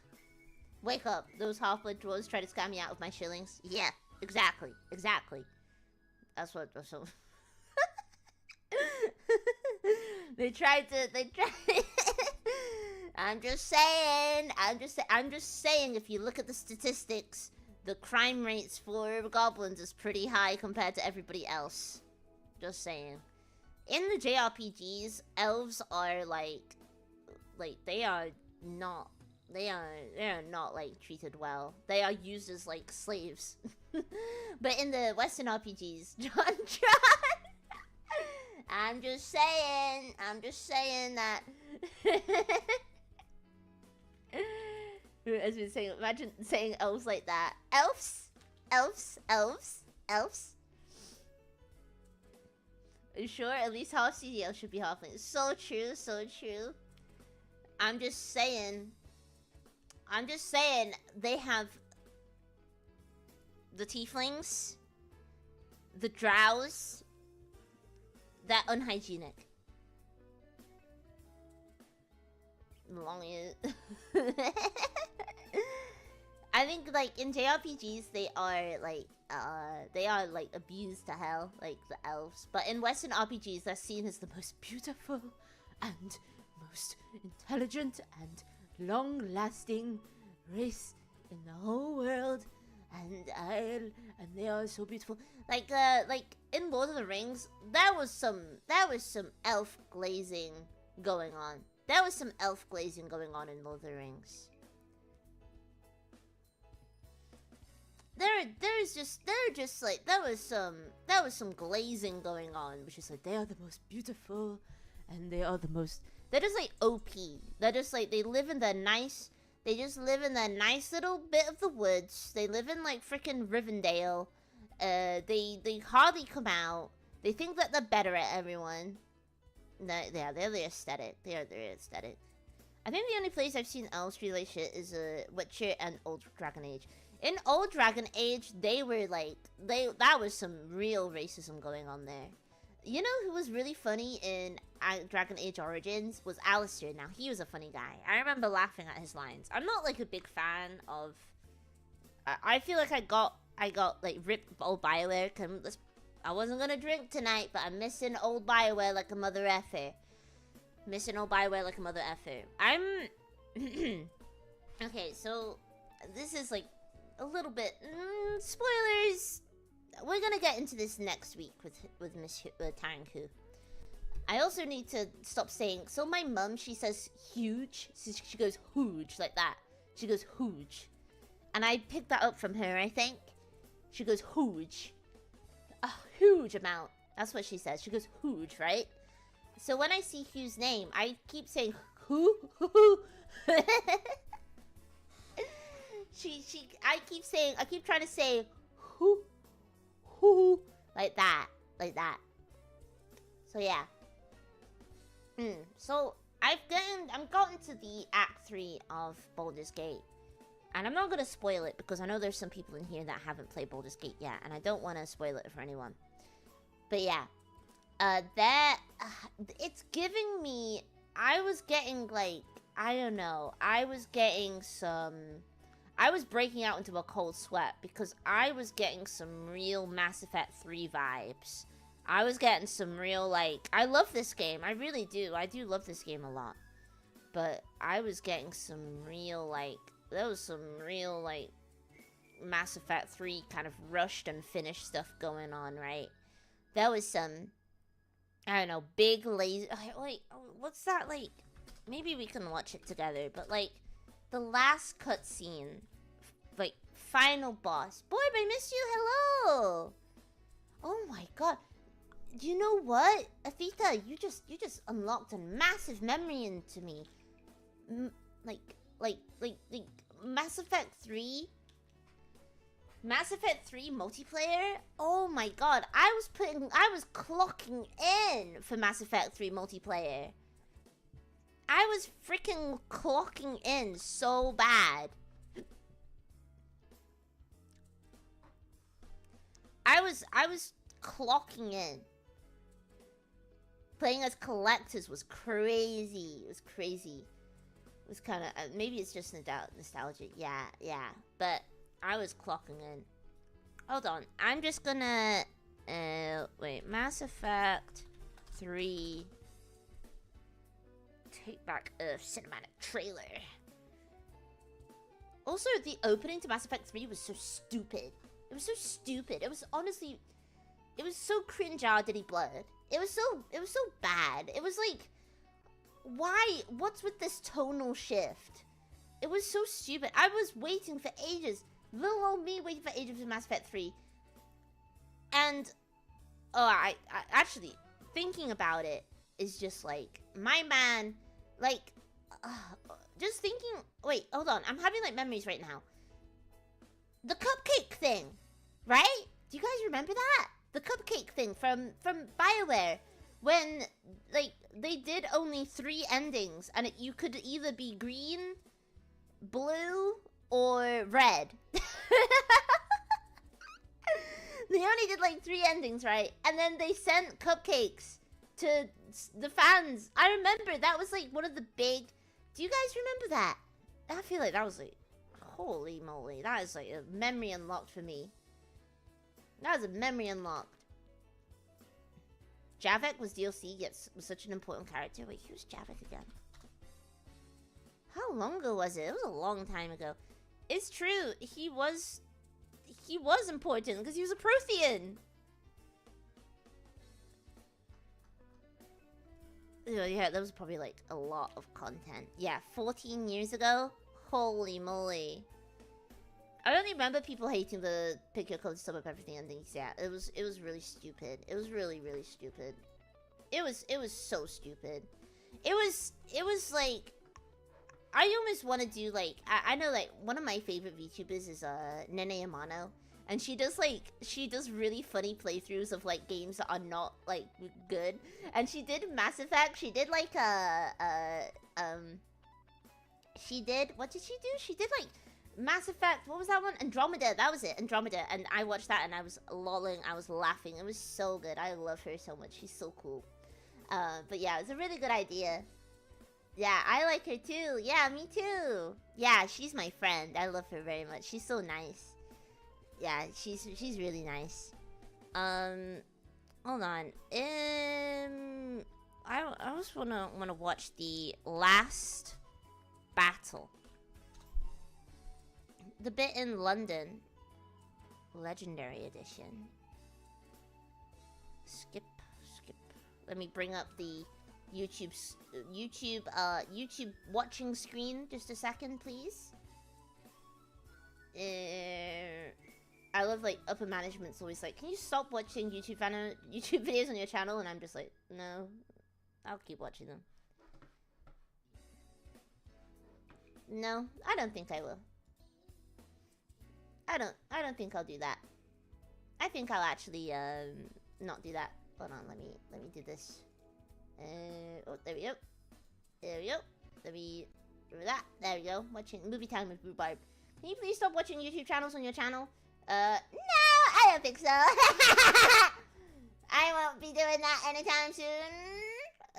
Wake up. Those half-blood dwarves try to scam me out of my shillings. Yeah, exactly. That's what... They tried... I'm just saying, if you look at the statistics, the crime rates for goblins is pretty high compared to everybody else. Just saying. In the JRPGs, elves are like they are not like treated well. They are used as like slaves. But in the Western RPGs, John, I'm just saying that. As we were saying, imagine saying elves like that. Elves. Are you sure? At least half CDL should be halflings. So true. I'm just saying they have the tieflings, the drows, that unhygienic. I think like in JRPGs they are like abused to hell, like the elves. But in Western RPGs they're seen as the most beautiful and most intelligent and long-lasting race in the whole world. And they are so beautiful. Like in Lord of the Rings, there was some elf glazing going on. There was some elf glazing going on in Lord of the Rings. There was some glazing going on, which is like they are the most beautiful, and they are the most. They're just like OP. They're just like they live in their nice. They just live in that nice little bit of the woods. They live in like freaking Rivendell. They hardly come out. They think that they're better at everyone. They're the aesthetic. They're aesthetic. I think the only place I've seen elves treated like shit is Witcher and Old Dragon Age. In Old Dragon Age, they were like that was some real racism going on there. You know who was really funny in Dragon Age Origins was Alistair. Now he was a funny guy. I remember laughing at his lines. I'm not like a big fan of. I feel like I got like ripped old Bioware. I wasn't gonna drink tonight, but I'm missing old Bioware like a mother effer. I'm... Okay, so... This is like... A little bit... spoilers! We're gonna get into this next week with Miss Taranku. I also need to stop saying... So my mum, she says huge. She goes huge, like that. She goes huge. And I picked that up from her, I think. She goes huge. A huge amount. That's what she says. She goes huge, right? So when I see Hugh's name, I keep saying who. I keep trying to say who, like that. So yeah. So I I'm gotten to the Act 3 of Baldur's Gate. And I'm not gonna spoil it because I know there's some people in here that haven't played Baldur's Gate yet, and I don't want to spoil it for anyone. But yeah, it's giving me. I was getting like, I don't know. I was breaking out into a cold sweat because I was getting some real Mass Effect 3 vibes. I was getting some real, like, I love this game. I really do. I do love this game a lot. But I was getting some real, like, there was some real, like, Mass Effect 3 kind of rushed and finished stuff going on, right? There was some, I don't know, big laser, wait, what's that, like, maybe we can watch it together, but, like, the last cutscene, like, final boss. Boy, I miss you, hello! Oh my god. You know what? Athita, you just unlocked a massive memory into me. Like, Mass Effect 3? Mass Effect 3 multiplayer? Oh my god, I was clocking in for Mass Effect 3 multiplayer. I was freaking clocking in so bad. I was clocking in. Playing as collectors was crazy. It was crazy. It was kind of, maybe it's just nostalgic. Yeah. But I was clocking in. Hold on. I'm just gonna, wait. Mass Effect 3. Take Back Earth cinematic trailer. Also, the opening to Mass Effect 3 was so stupid. It was so stupid. It was honestly, it was so cringe-ardity blood. It was so bad. It was like, why? What's with this tonal shift? It was so stupid. I was waiting for ages. Little old me waiting for ages for Mass Effect 3. And, oh, I actually, thinking about it is just like, my man, like, just thinking, wait, hold on. I'm having like memories right now. The cupcake thing, right? Do you guys remember that? The cupcake thing from BioWare, when like they did only 3 endings, and you could either be green, blue, or red. They only did like 3 endings, right? And then they sent cupcakes to the fans. I remember that was like one of the big. Do you guys remember that? I feel like that was like, holy moly, that is like a memory unlocked for me. That was a memory unlocked. Javik was DLC, yet was such an important character. Wait, who's Javik again? How long ago was it? It was a long time ago. It's true, he was important because he was a Prothean. Yeah, that was probably like a lot of content. Yeah, 14 years ago? Holy moly. I only remember people hating the pick your code, sum up everything endings. Yeah, it was really stupid. It was really stupid. It was so stupid. It was like, I almost want to do like, I know like one of my favorite VTubers is Nene Amano, and she does really funny playthroughs of like games that are not like good. And she did Mass Effect. She did like what did she do? She did like Mass Effect, what was that one? Andromeda, that was it, Andromeda. And I watched that and I was lolling, I was laughing. It was so good. I love her so much. She's so cool. But yeah, it's a really good idea. Yeah, I like her too. Yeah, me too. Yeah, she's my friend. I love her very much. She's so nice. Yeah, she's really nice. Hold on. I just wanna watch the last battle. The bit in London. Legendary edition. Skip. Let me bring up the YouTube watching screen just a second, please. I love like upper management's always like, can you stop watching YouTube videos on your channel? And I'm just like, no, I'll keep watching them. No, I don't think I will. I don't think I'll do that. I think I'll actually not do that. Hold on, let me do this. Oh, there we go. There we go. Let me do that. There we go. Watching movie time with Rhubarb. Can you please stop watching YouTube channels on your channel? No, I don't think so. I won't be doing that anytime soon.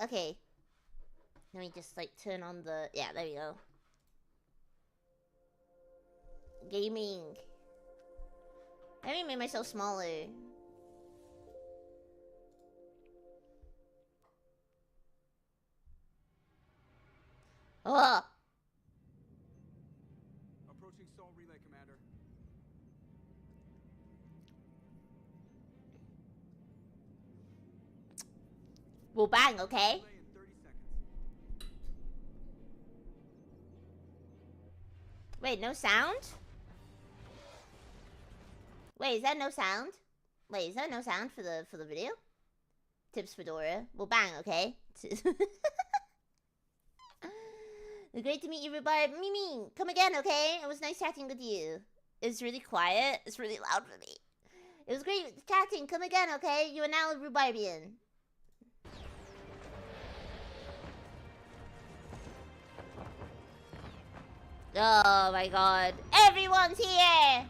Okay. Let me just like turn on the... Yeah, there we go. Gaming. Let me make myself smaller. Oh! Approaching Sol Relay, Commander. We'll bang, okay? Relay in 30 seconds. Wait, no sound? Wait, is that no sound? Wait, is that no sound for the video? Tips Fedora. We'll bang, okay? Great to meet you, Rhubarb. Mimi, come again, okay? It was nice chatting with you. It's really quiet. It's really loud for me. It was great chatting. Come again, okay? You are now a Rhubarbian. Oh my god. Everyone's here!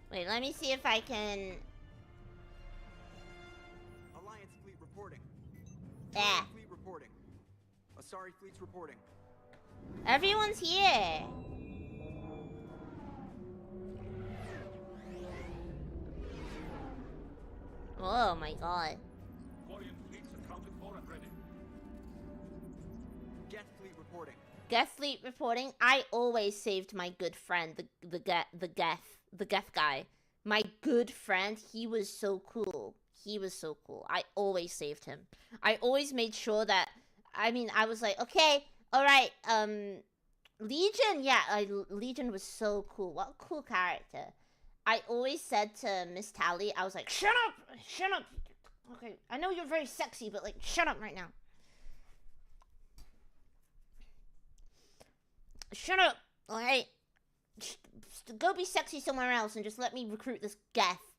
Wait, let me see if I can... Alliance fleet reporting. Yeah. Fleet reporting. Asari fleet's reporting. Everyone's here. Oh my god. Quarian fleets accounted for and ready. Geth fleet reporting. Geth fleet reporting. I always saved my good friend, the Geth guy. My good friend, he was so cool. He was so cool. I always saved him. I always made sure that, I mean, I was like, okay, alright, Legion, yeah, Legion was so cool. What a cool character. I always said to Miss Tally, I was like, shut up! Shut up! Okay, I know you're very sexy, but like, shut up right now. Shut up! Alright? Go be sexy somewhere else and just let me recruit this Geth.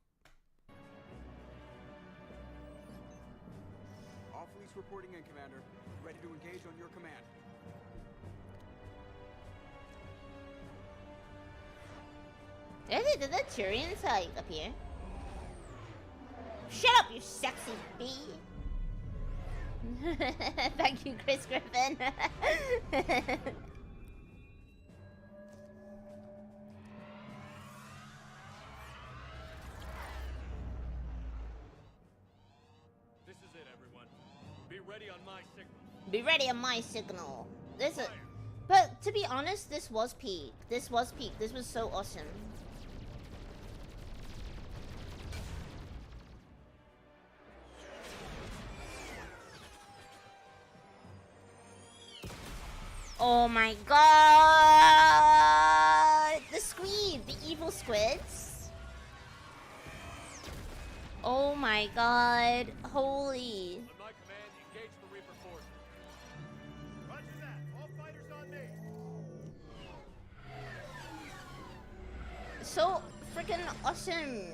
All fleets reporting in, Commander. Ready to engage on your command. Did the Turians like appear? Shut up, you sexy bee! Thank you, Chris Griffin. This is it, everyone. Be ready on my signal. Be ready on my signal. This is, but to be honest, this was peak. This was peak. This was so awesome. Oh my god! The squid! The evil squids! Oh my god. Holy. On my command, engage the Reaper forces. Roger that. All fighters on me. So freaking awesome.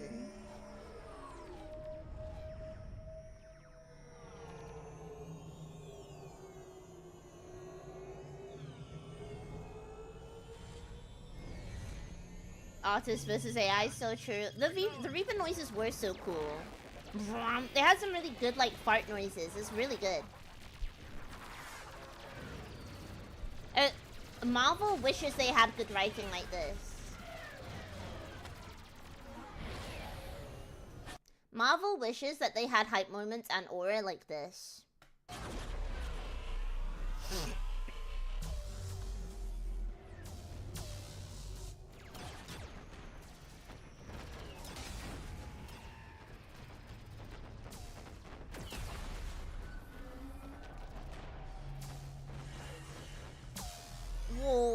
Artist versus AI, so true. The Reaper noises were so cool. They had some really good like fart noises. It's really good. Marvel wishes they had good writing like this. Marvel wishes that they had hype moments and aura like this. Whoa,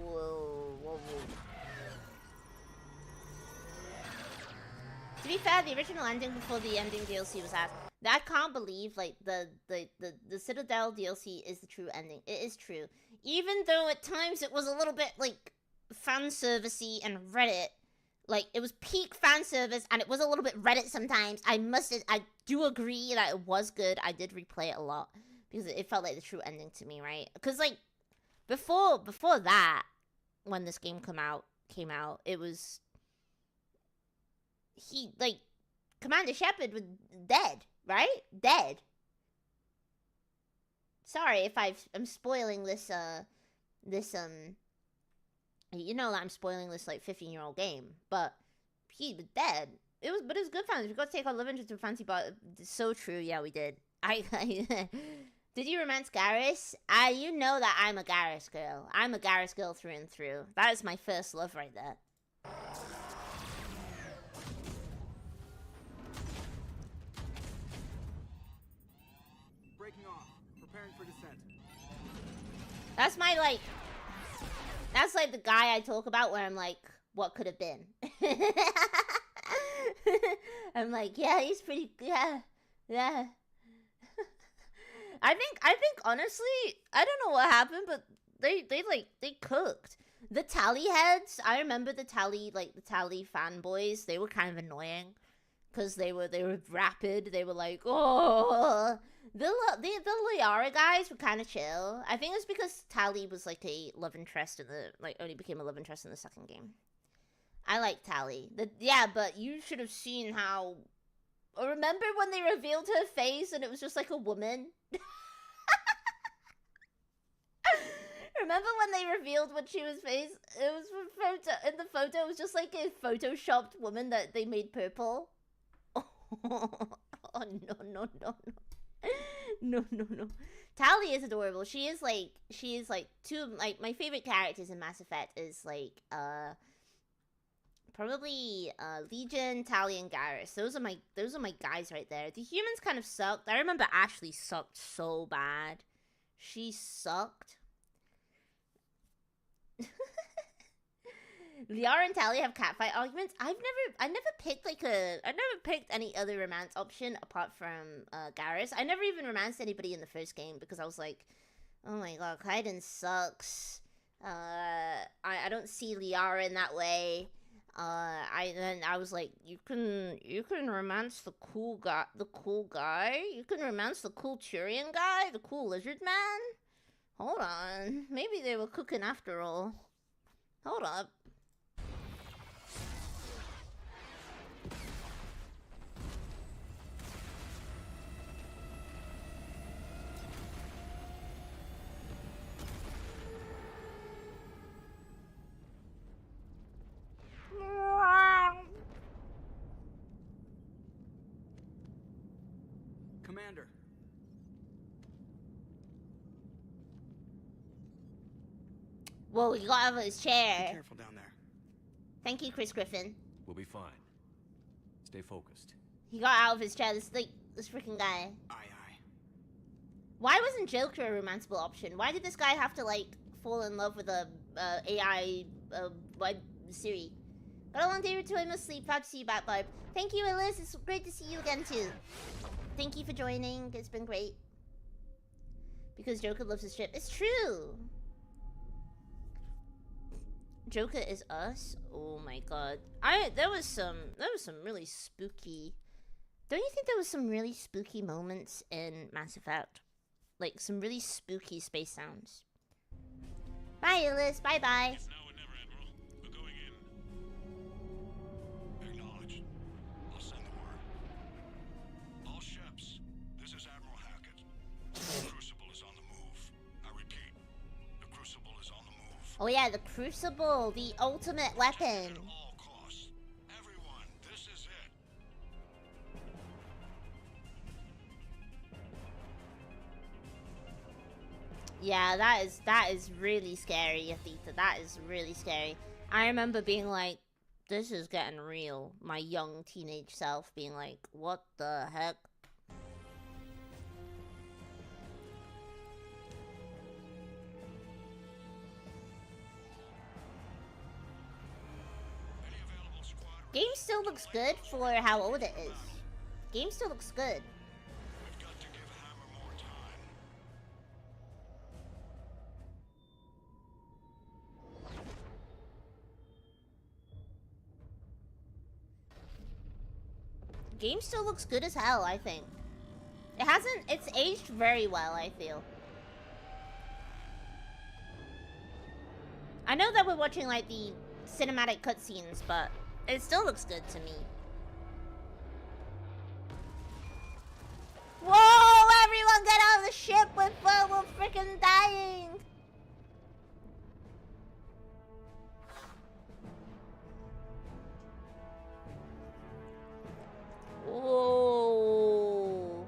whoa, whoa. To be fair, the original ending before the ending DLC was out. I can't believe like the Citadel DLC is the true ending. It is true, even though at times it was a little bit like fan servicey and Reddit. Like it was peak fan service, and it was a little bit Reddit sometimes. I do agree that it was good. I did replay it a lot because it felt like the true ending to me, right? Because like before that, when this game came out, it was Commander Shepard was dead, right? Dead. Sorry if I'm spoiling this you know that I'm spoiling this like 15-year-old game, but he was dead. It was good fun. We got to take our love interest in Fancy Bot. So true. Yeah, we did. Did you romance Garrus? You know that I'm a Garrus girl. I'm a Garrus girl through and through. That is my first love right there. Breaking off. Preparing for descent. That's my like. That's like the guy I talk about where I'm like, what could have been? I'm like, yeah, he's pretty, yeah. I think honestly, I don't know what happened, but they cooked. The tally heads, I remember the tally fanboys, they were kind of annoying. Because they were rapid, they were like, oh. The Liara guys were kind of chill. I think it's because Tally was like a love interest in the, like, only became a love interest in the second game. I like Tally. Yeah, but you should have seen how... Remember when they revealed her face and it was just like a woman? Remember when they revealed what she was face? It was in the photo, it was just like a photoshopped woman that they made purple. Oh, no. No. Tally is adorable. She is like two of my favorite characters in Mass Effect is like probably Legion, Tally, and Garrus. Those are my guys right there. The humans kind of sucked. I remember Ashley sucked so bad. She sucked. Liara and Tally have catfight arguments. I never picked any other romance option apart from Garrus. I never even romanced anybody in the first game because I was like, oh my god, Kaiden sucks. I don't see Liara in that way. I was like, you can romance the cool guy. You can romance the cool Turian guy, the cool lizard man. Hold on, maybe they were cooking after all. Hold up. Commander. Whoa, he got out of his Be chair. careful down there. Thank you, Chris Griffin. We'll be fine. Stay focused. He got out of his chair, this freaking guy. Aye. Why wasn't Joker a romanceable option? Why did this guy have to, like, fall in love with a AI, Siri? Got a long day to I must sleep. Glad to see you back, Barb. Thank you, Ellis. It's great to see you again, too. Thank you for joining. It's been great. Because Joker loves his ship. It's true. Joker is us? Oh my god. There was some really spooky... Don't you think there was some really spooky moments in Mass Effect? Like, some really spooky space sounds. Bye, Illis. Bye-bye. It's now or never, Admiral. We're going in. Acknowledged. I'll send the word. All ships, this is Admiral Hackett. The Crucible is on the move. I repeat, the Crucible is on the move. Oh yeah, the Crucible, the ultimate weapon. At all costs. Everyone, this is it. Yeah, that is really scary, Athita. That is really scary. I remember being like, this is getting real. My young teenage self being like, what the heck? Game still looks good for how old it is. Game still looks good. game still looks good as hell, I think. It hasn't... It's aged very well, I feel. I know that we're watching, like, the cinematic cutscenes, but it still looks good to me. Whoa! Everyone get out of the ship! We're freaking dying! Whoa!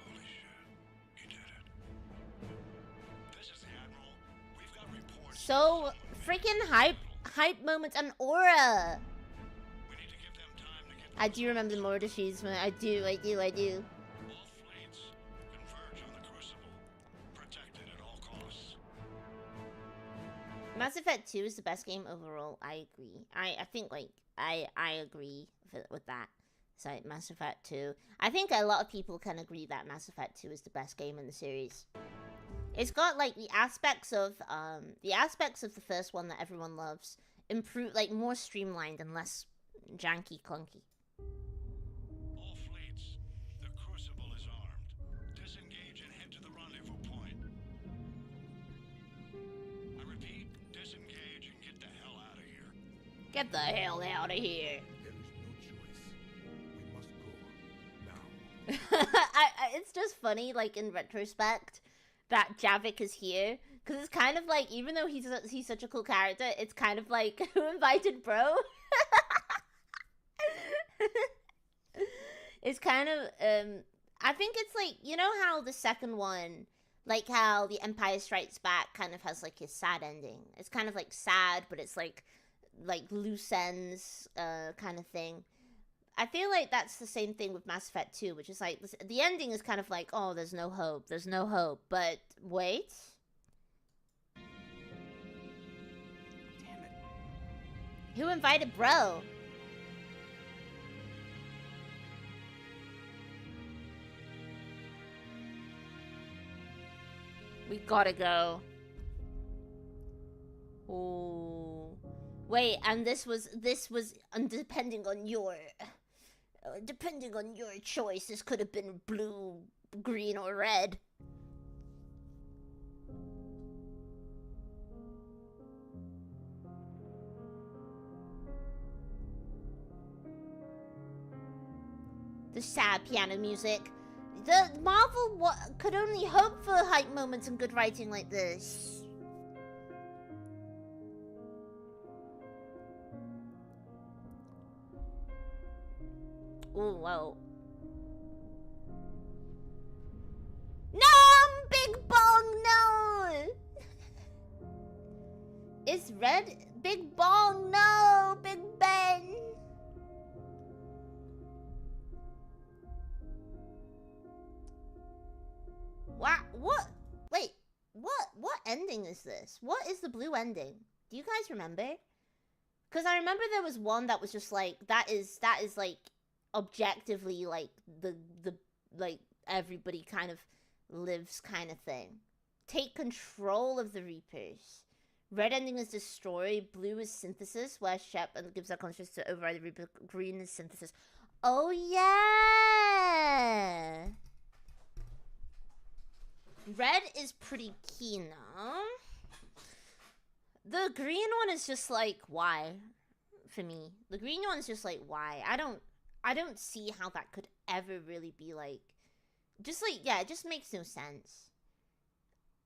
Holy shit. He did it. This is the Admiral. We've got reports. So freaking hype moments and aura. We need to give them time to get I do remember the Murder Shoes. I do. all fleets converge on the Crucible. Protected at all costs. Mass Effect 2 is the best game overall. I agree. I think like I agree with that. So Mass Effect 2. I think a lot of people can agree that Mass Effect 2 is the best game in the series. It's got like the aspects of the first one that everyone loves, improved, like more streamlined and less janky clunky. All fleets. The Crucible is armed. Disengage and head to the rendezvous point. I repeat, disengage and get the hell out of here. Get the hell out of here. There is no choice. We must go now. It's just funny, like in retrospect, that Javik is here, because it's kind of like, even though he's such a cool character, it's kind of like, who invited bro? It's kind of I think it's like, you know how the second one, like how the Empire Strikes Back kind of has like a sad ending. It's kind of like sad, but it's like loose ends kind of thing. I feel like that's the same thing with Mass Effect 2, which is like, the ending is kind of like, oh, there's no hope, but wait. Damn it. Who invited bro? We gotta go. Oh. Wait, and this was depending on your choice, this could have been blue, green, or red. The sad piano music. The Marvel could only hope for hype moments and good writing like this. Oh, whoa. No! Big Bong, no! It's red? Big Bong, no! Big Ben! What? Wait, what ending is this? What is the blue ending? Do you guys remember? Because I remember there was one that was just like, that is like, objectively like the like everybody kind of lives kind of thing. Take control of the Reapers. Red ending is destroy. Blue is synthesis, where Shep and gives our conscience to override the Reaper. Green is synthesis. Oh yeah. Red is pretty key now. The green one is just like, why? For me, the green one is just like, why? I don't see how that could ever really be like, just like, yeah, it just makes no sense.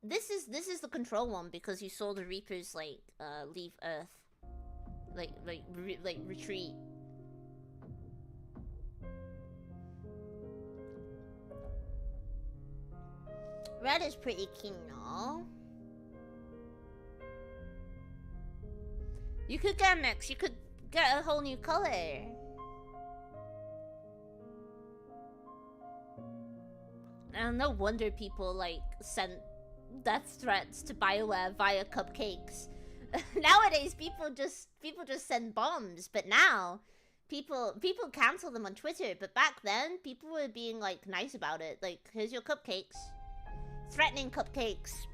This is the control one because you saw the Reapers like leave Earth, like retreat. Red is pretty keen, no? You could get a mix. You could get a whole new color. And no wonder people like sent death threats to BioWare via cupcakes. Nowadays, people just send bombs, but now people cancel them on Twitter. But back then, people were being like nice about it. Like, here's your cupcakes. Threatening cupcakes.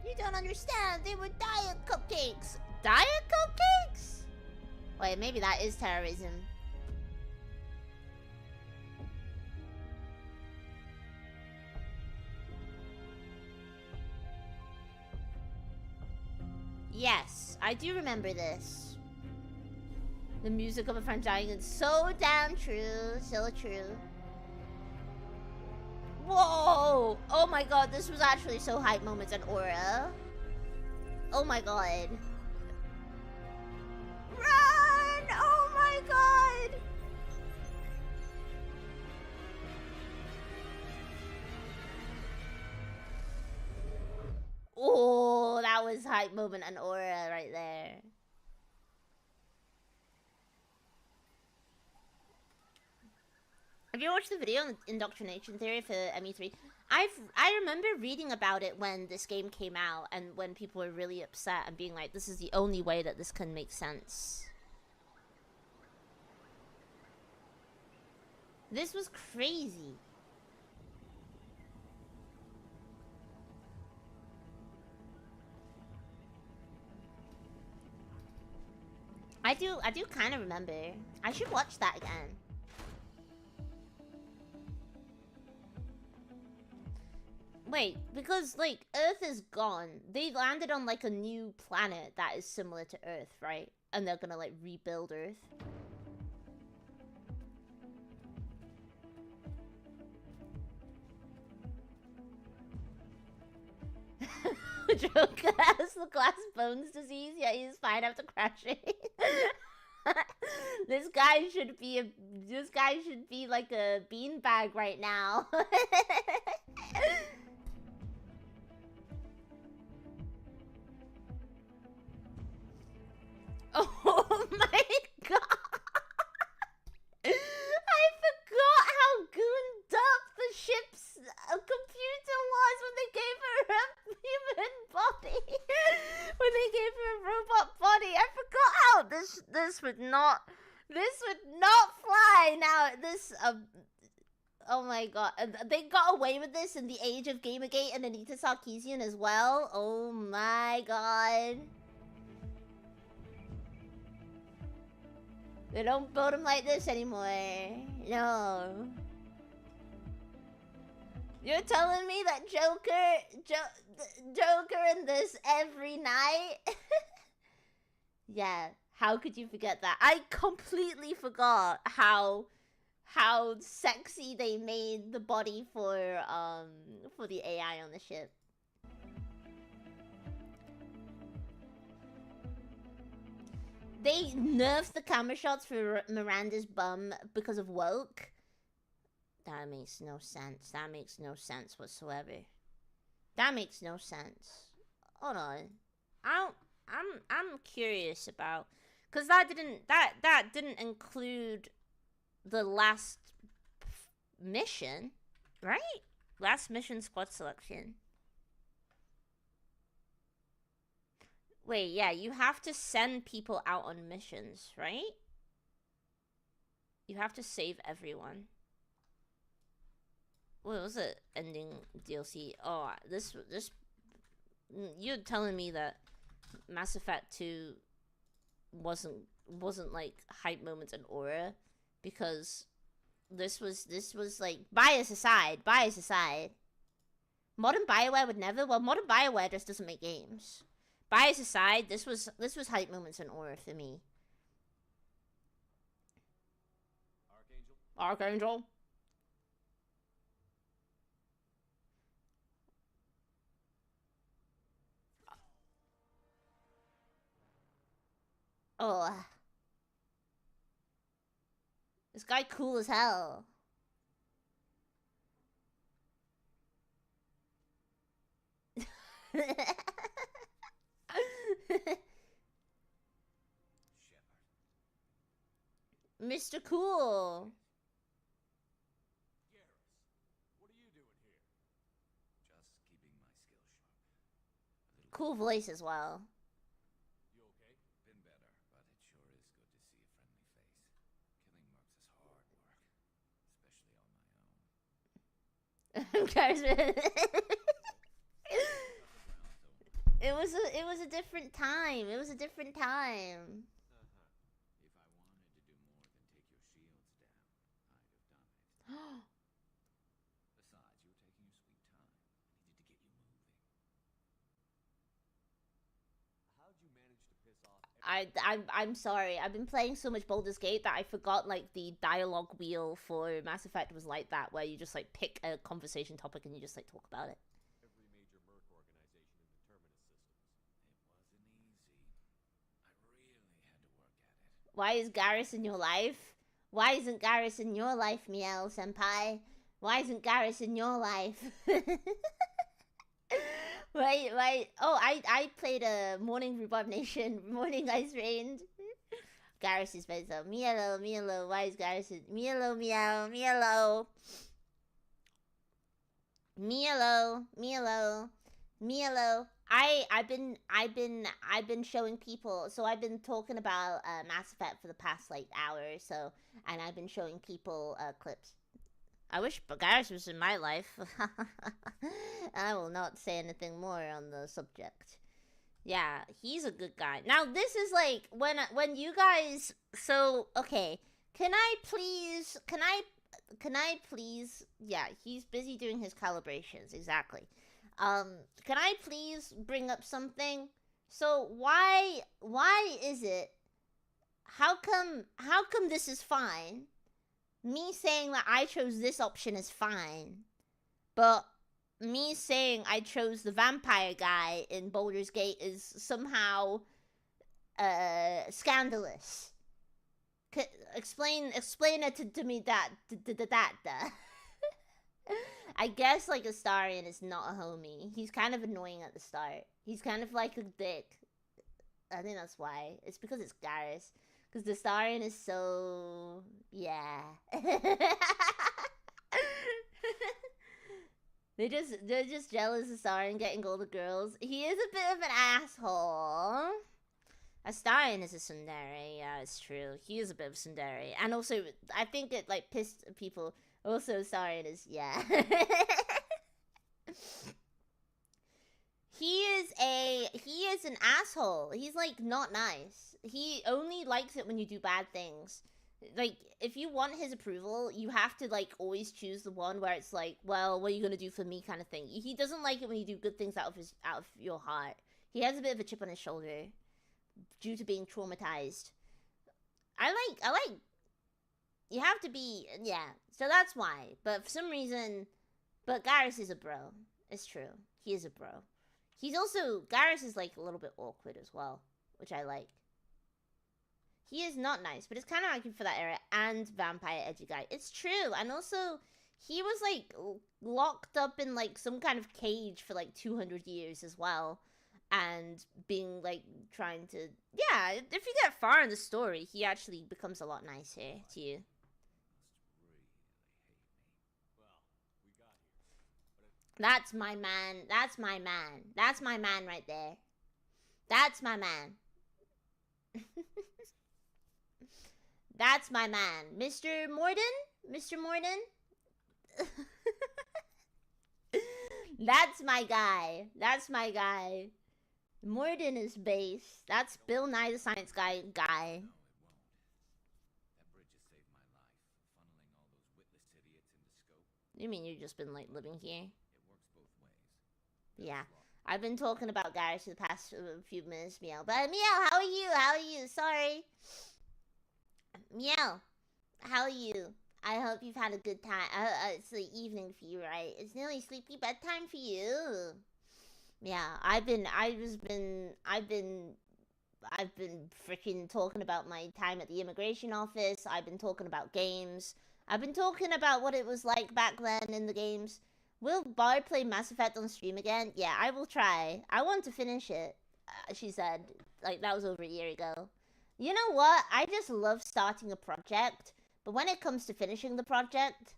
You don't understand. They were diet cupcakes. Diet cupcakes? Wait, maybe that is terrorism. Yes, I do remember this. The music of a friend dying is so damn true. So true. Whoa! Oh my god, this was actually so hype moments and aura. Oh my god. Run! Oh my god! Oh, that was hype moment and aura right there. Have you watched the video on indoctrination theory for ME3? I remember reading about it when this game came out and when people were really upset and being like, this is the only way that this can make sense. This was crazy. I do kind of remember. I should watch that again. Wait, because, like, Earth is gone. They landed on, like, a new planet that is similar to Earth, right? And they're gonna, like, rebuild Earth. Joker has the glass bones disease. Yeah, he's fine after crashing. This guy should be like a beanbag right now. Oh my god! I forgot how gooned up the ship's computer was when they gave her a human body. When they gave her a robot body, I forgot how this would not fly now. Oh my god, they got away with this in the age of Gamergate and Anita Sarkeesian as well. Oh my god. They don't build them like this anymore. No. You're telling me that Joker in this every night? Yeah, how could you forget that? I completely forgot how sexy they made the body for the AI on the ship. They nerfed the camera shots for Miranda's bum because of woke. That makes no sense. That makes no sense whatsoever. That makes no sense. Hold on. I'm curious about, cause that didn't include the last mission, right? Last mission squad selection. Wait, yeah, you have to send people out on missions, right? You have to save everyone. What was it? Ending DLC. Oh, this. You're telling me that Mass Effect 2 wasn't like hype moments and aura, because this was like, bias aside. Modern BioWare would never. Well, modern BioWare just doesn't make games. Bias aside, this was hype moments and aura for me. Archangel. Oh. This guy cool as hell. Mr. Cool. What are you doing here? Just keeping my skills sharp. cool voice as well. You okay? Been better, but it sure is good to see a friendly face. Killing mercs is hard work, especially on my own. It was a different time. It was a different time. If I wanted to do more than take your shields down, I'd have done it. Besides, you were taking your sweet time. I needed to get you moving. How'd you manage to piss off I'm sorry. I've been playing so much Baldur's Gate that I forgot like the dialogue wheel for Mass Effect was like that, where you just like pick a conversation topic and you just like talk about it. every major merc organization in the Terminus systems? It wasn't easy. I really had to work at it. Why is Garrus in your life? Why isn't Garrus in your life, Miel Senpai? Why isn't Garrus in your life? Wait. Oh, I played a Morning Rhubarb Nation, Morning Ice Rain. Garrus is better. Mielo. Why is Garrus in... Mielo. I've been showing people, so I've been talking about Mass Effect for the past like hour or so, and I've been showing people clips. I wish Garrus was in my life. I will not say anything more on the subject. Yeah, he's a good guy. Now this is like when you guys, so okay, can I please, yeah, he's busy doing his calibrations, exactly. Can I please bring up something? So why is it, how come this is fine? Me saying that I chose this option is fine, but me saying I chose the vampire guy in Baldur's Gate is somehow scandalous. Explain it to me that. I guess like Astarion is not a homie. He's kind of annoying at the start. He's kind of like a dick. I think that's why. It's because it's Garrus. Because the Astarion is so... yeah. They're just jealous of Astarion getting all the girls. He is a bit of an asshole. Astarion is a tsundere, yeah, it's true. He is a bit of a tsundere. And also, I think it like pissed people. Also, Astarion is, yeah. He is an asshole. He's like not nice. He only likes it when you do bad things. Like, if you want his approval, you have to like always choose the one where it's like, well, what are you gonna do for me kind of thing. He doesn't like it when you do good things out of your heart. He has a bit of a chip on his shoulder due to being traumatized. I like you have to be, yeah. So that's why. But for some reason, but Garrus is a bro. It's true. He is a bro. He's also, Garrus is like a little bit awkward as well, which I like. He is not nice, but it's kind of like him for that era, and vampire edgy guy. It's true, and also, he was like locked up in like some kind of cage for like 200 years as well, and being like trying to, yeah, if you get far in the story, he actually becomes a lot nicer to you. That's my man. That's my man. That's my man right there. That's my man. That's my man. Mr. Morden? Mr. Morden? That's my guy. That's my guy. Morden is base. That's Bill Nye the Science Guy. No, it won't. That bridge has saved my life, funneling all those witless idiots into scope. You mean you've just been like living here? It works both ways. Yeah. I've been talking about Garrus for the past few minutes, Meow. But Meow, how are you? How are you? Sorry. Meow, how are you? I hope you've had a good time. It's the evening for you, right? It's nearly sleepy bedtime for you. Yeah, I've been freaking talking about my time at the immigration office. I've been talking about games. I've been talking about what it was like back then in the games. Will Bard play Mass Effect on stream again? Yeah, I will try. I want to finish it, she said. Like, that was over a year ago. You know what? I just love starting a project, but when it comes to finishing the project,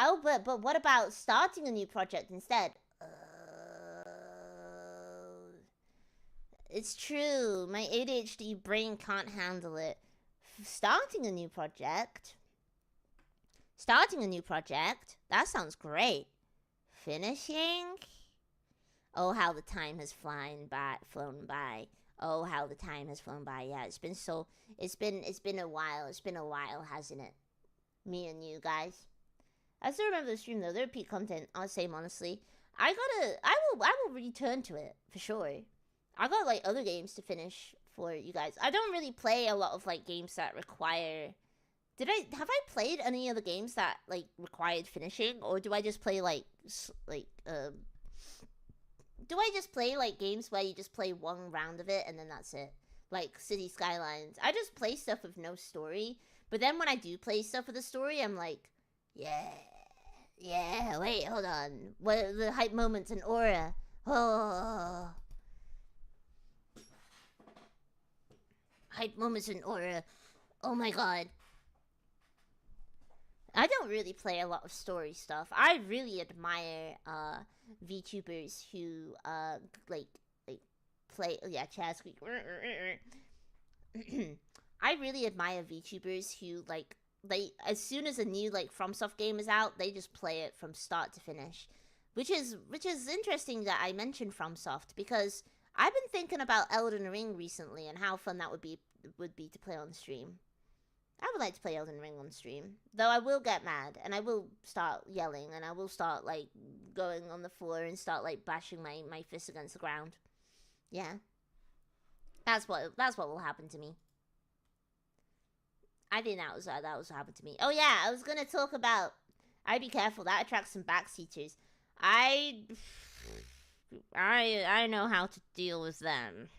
Oh, but what about starting a new project instead? It's true. My ADHD brain can't handle it. Starting a new project. That sounds great. Finishing. Oh, how the time has flown by. Oh, how the time has flown by. Yeah, it's been a while. It's been a while, hasn't it? Me and you guys. I still remember the stream though. The repeat content. I'll say honestly. I will return to it for sure. I got like other games to finish for you guys. I don't really play a lot of like games that require. Have I played any of the games that like required finishing, or do I just play do I just play like games where you just play one round of it and then that's it? Like City Skylines. I just play stuff with no story, but then when I do play stuff with a story, I'm like, yeah, wait, hold on. What are the hype moments in Aura? Oh. Hype moments in Aura. Oh my god. I don't really play a lot of story stuff. I really admire VTubers who like play Chad Squeak. I really admire VTubers who like as soon as a new like FromSoft game is out, they just play it from start to finish. Which is interesting that I mentioned FromSoft, because I've been thinking about Elden Ring recently and how fun that would be to play on stream. I would like to play Elden Ring on stream, though I will get mad and I will start yelling and I will start like going on the floor and start like bashing my fists against the ground. Yeah, that's what will happen to me. I think that was what happened to me. Oh yeah, I was gonna talk about. I'd be careful. That attracts some backseaters. I know how to deal with them.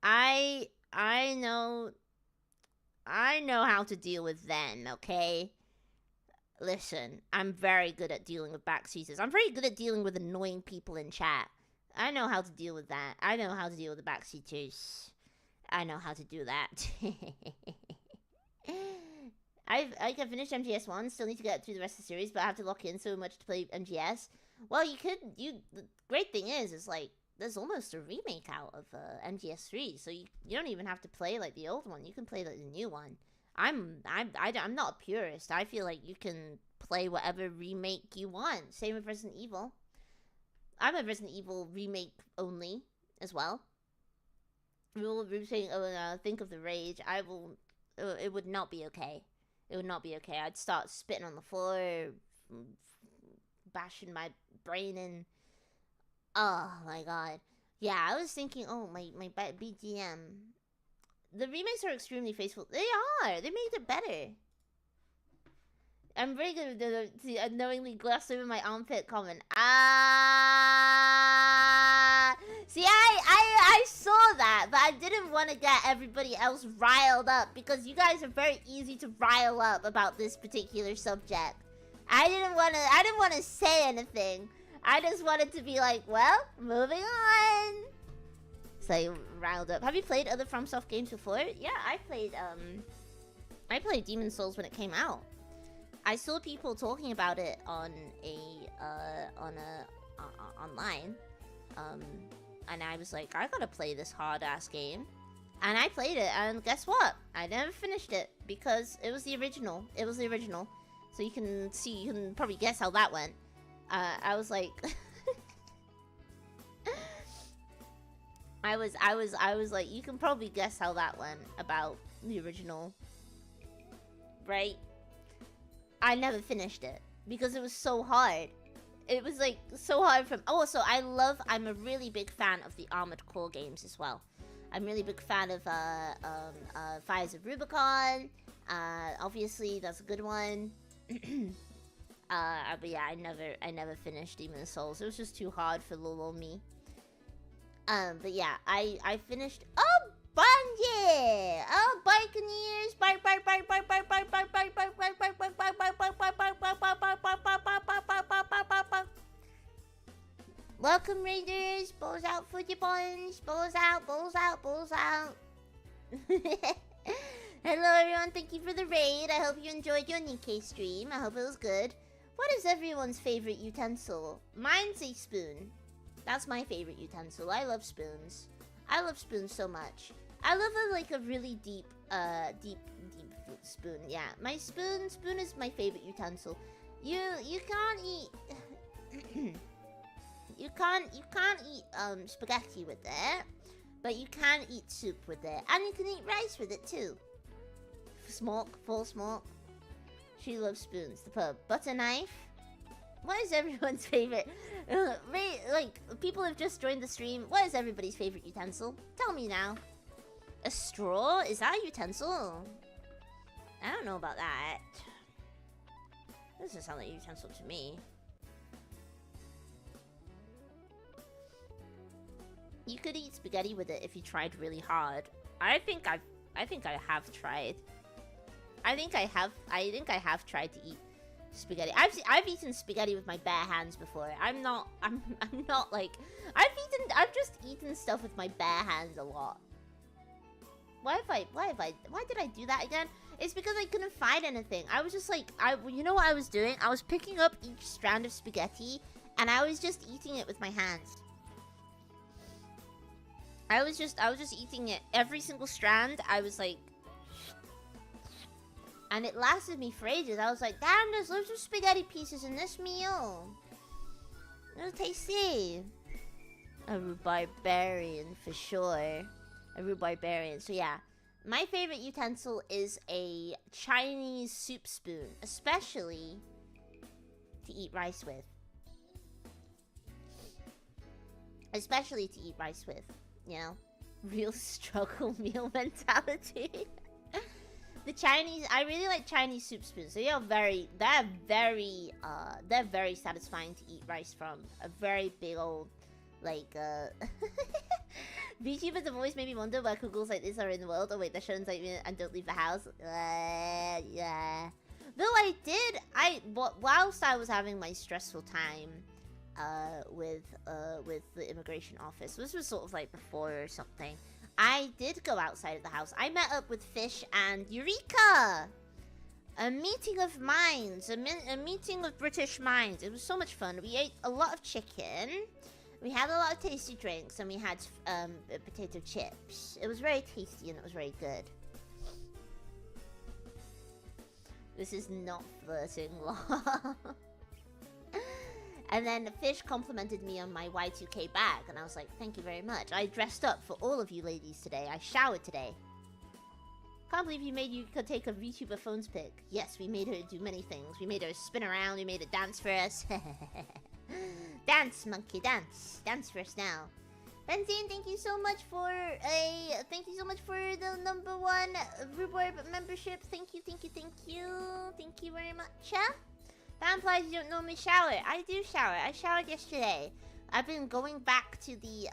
I know how to deal with them, okay? Listen, I'm very good at dealing with backseaters. I'm very good at dealing with annoying people in chat. I know how to deal with that. I know how to deal with the backseaters. I know how to do that. I can finish MGS 1, still need to get through the rest of the series, but I have to lock in so much to play MGS. Well, the great thing is like, there's almost a remake out of MGS 3, so you don't even have to play like the old one. You can play like the new one. I'm not a purist. I feel like you can play whatever remake you want. Same with Resident Evil. I'm a Resident Evil remake only as well. Rule saying, think of the rage. It would not be okay. It would not be okay. I'd start spitting on the floor, bashing my brain in. Oh my god. Yeah, I was thinking, oh, my BGM. The remakes are extremely faithful. They are! They made it better. I'm very good at the unknowingly glossed over my armpit comment. See, I saw that, but I didn't want to get everybody else riled up, because you guys are very easy to rile up about this particular subject. I didn't want to say anything. I just wanted to be like, well, moving on. So you riled up. Have you played other FromSoft games before? Yeah, I played Demon's Souls when it came out. I saw people talking about it online. And I was like, I gotta play this hard-ass game. And I played it, and guess what? I never finished it, because it was the original. It was the original. So you can probably guess how that went. I was like... I was like, you can probably guess how that went about the original. Right? I never finished it, because it was so hard. It was like so hard from... Oh, so I'm a really big fan of the Armored Core games as well. I'm really big fan of Fires of Rubicon. Obviously, that's a good one. But yeah, I never finished Demon's Souls. It was just too hard for little me. But yeah, I finished... Oh, Bungie! Oh, Bikeneers! Bike! Welcome, Raiders! Balls out for your buns! Balls out, balls out, balls out! Hello, everyone. Thank you for the raid. I hope you enjoyed your Nikkei stream. I hope it was good. What is everyone's favorite utensil? Mine's a spoon. That's my favorite utensil. I love spoons. I love spoons so much. I love a really deep spoon. Yeah, my spoon is my favorite utensil. You can't eat you can't eat spaghetti with it, but you can eat soup with it, and you can eat rice with it too. Smoke, full smoke. She loves spoons. The pub. Butter knife. What is everyone's favorite? Like, people have just joined the stream. What is everybody's favorite utensil? Tell me now. A straw? Is that a utensil? I don't know about that. This doesn't sound like a utensil to me. You could eat spaghetti with it if you tried really hard. I think I have tried. I think I have tried to eat spaghetti. I've eaten spaghetti with my bare hands before. I'm not like I've just eaten stuff with my bare hands a lot. Why did I do that again? It's because I couldn't find anything. I was just like, you know what I was doing? I was picking up each strand of spaghetti and I was just eating it with my hands. I was just eating it. Every single strand, I was like, and it lasted me for ages. I was like, damn, there's loads of spaghetti pieces in this meal. It was tasty. A rhubarbarian for sure. A rhubarbarian. So yeah, my favorite utensil is a Chinese soup spoon, especially to eat rice with. Especially to eat rice with, you know, real struggle meal mentality. The Chinese, I really like Chinese soup spoons. They're very satisfying to eat rice from. A very big old, like, VTubers have always made me wonder where cookbooks like this are in the world. Oh wait, they're showing like me and don't leave the house. Yeah. Though whilst I was having my stressful time, with the immigration office, this was sort of like before or something, I did go outside of the house. I met up with Fish and Eureka! A meeting of minds. A meeting of British minds. It was so much fun. We ate a lot of chicken. We had a lot of tasty drinks. And we had potato chips. It was very tasty and it was very good. This is not flirting. And then Fish complimented me on my Y2K bag, and I was like, thank you very much. I dressed up for all of you ladies today. I showered today. Can't believe you could take a VTuber phones pic. Yes, we made her do many things. We made her spin around, we made her dance for us. Dance, monkey, dance. Dance for us now. Benzine, thank you so much for the #1 Rhubarb membership. Thank you. Thank you very much. That implies you don't normally shower. I do shower. I showered yesterday. I've been going back to the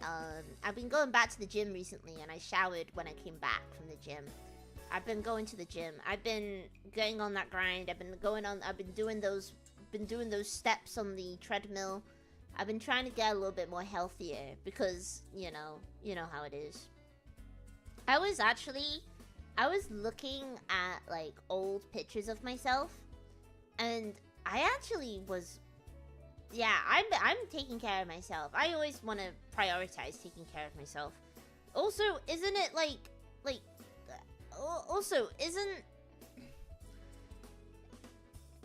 gym recently, and I showered when I came back from the gym. I've been going to the gym. I've been getting on that grind. I've been doing those steps on the treadmill. I've been trying to get a little bit more healthier because, you know how it is. I was looking at like old pictures of myself, and I actually was, yeah, I'm taking care of myself. I always want to prioritize taking care of myself. Also, isn't it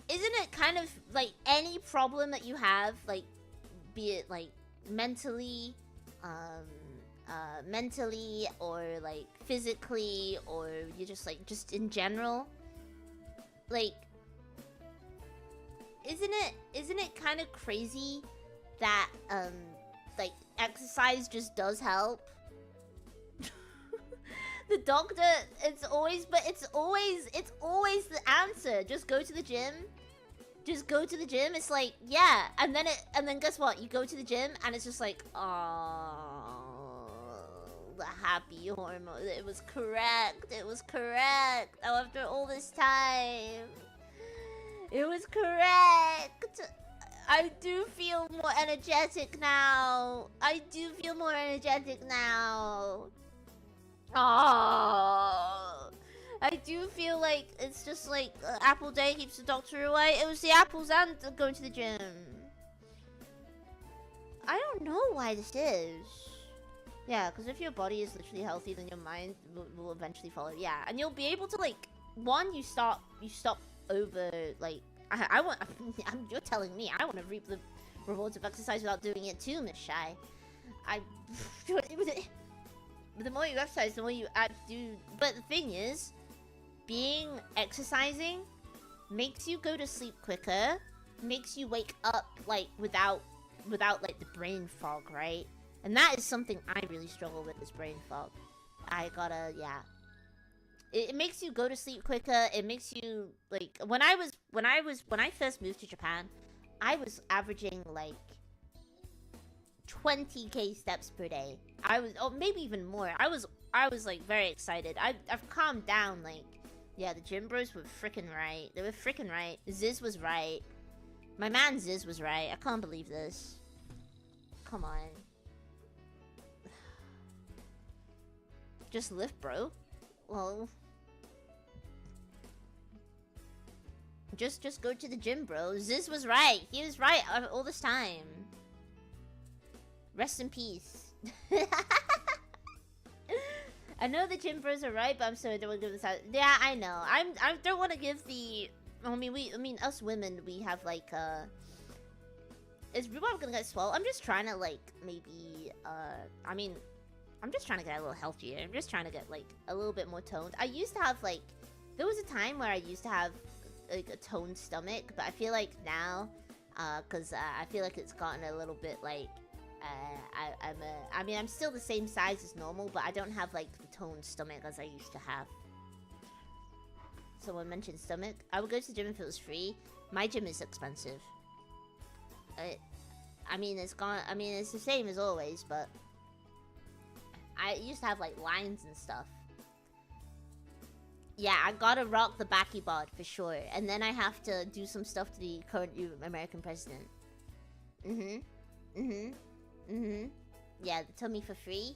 isn't it kind of like any problem that you have, like, be it like mentally or like physically, or you just in general, like, isn't it kind of crazy that like exercise just does help? The doctor, it's always the answer. Just go to the gym. It's like, yeah, and then guess what? You go to the gym and it's just like, oh, the happy hormone. It was correct. Oh, after all this time, it was correct. I do feel more energetic now. Oh, I do you feel like it's just like apple day keeps the doctor away? It was the apples and going to the gym. I don't know why this is. Yeah, because if your body is literally healthy, then your mind will eventually follow. Yeah, and you'll be able to like, one, you stop over like, I want. You're telling me I want to reap the rewards of exercise without doing it too, Miss Shy. The more you exercise, the more you do. But the thing is, exercising makes you go to sleep quicker, makes you wake up like without like the brain fog, right? And that is something I really struggle with, is brain fog. I gotta, yeah. It makes you go to sleep quicker. It makes you like when I first moved to Japan, I was averaging like 20k steps per day. Maybe even more. I was like very excited. I've calmed down. Like, yeah, the gym bros were freaking right. They were freaking right. Ziz was right. My man Ziz was right. I can't believe this. Come on. Just lift, bro. Well, just go to the gym, bro. Ziz was right. He was right all this time. Rest in peace. I know the gym bros are right, but I'm sorry I don't want to give this out. Yeah, I know. I don't want to give the. I mean, us women, we have like Is Rhubarb gonna get swole? I'm just trying to like maybe I'm just trying to get a little healthier. I'm just trying to get like a little bit more toned. I used to have like, there was a time where I used to have like a toned stomach, but I feel like now, cause I feel like it's gotten a little bit like, I'm still the same size as normal, but I don't have like the toned stomach as I used to have. Someone mentioned stomach. I would go to the gym if it was free. My gym is expensive. It's the same as always, but I used to have like lines and stuff. Yeah, I gotta rock the backy bod for sure, and then I have to do some stuff to the current American president. Yeah, they told me for free.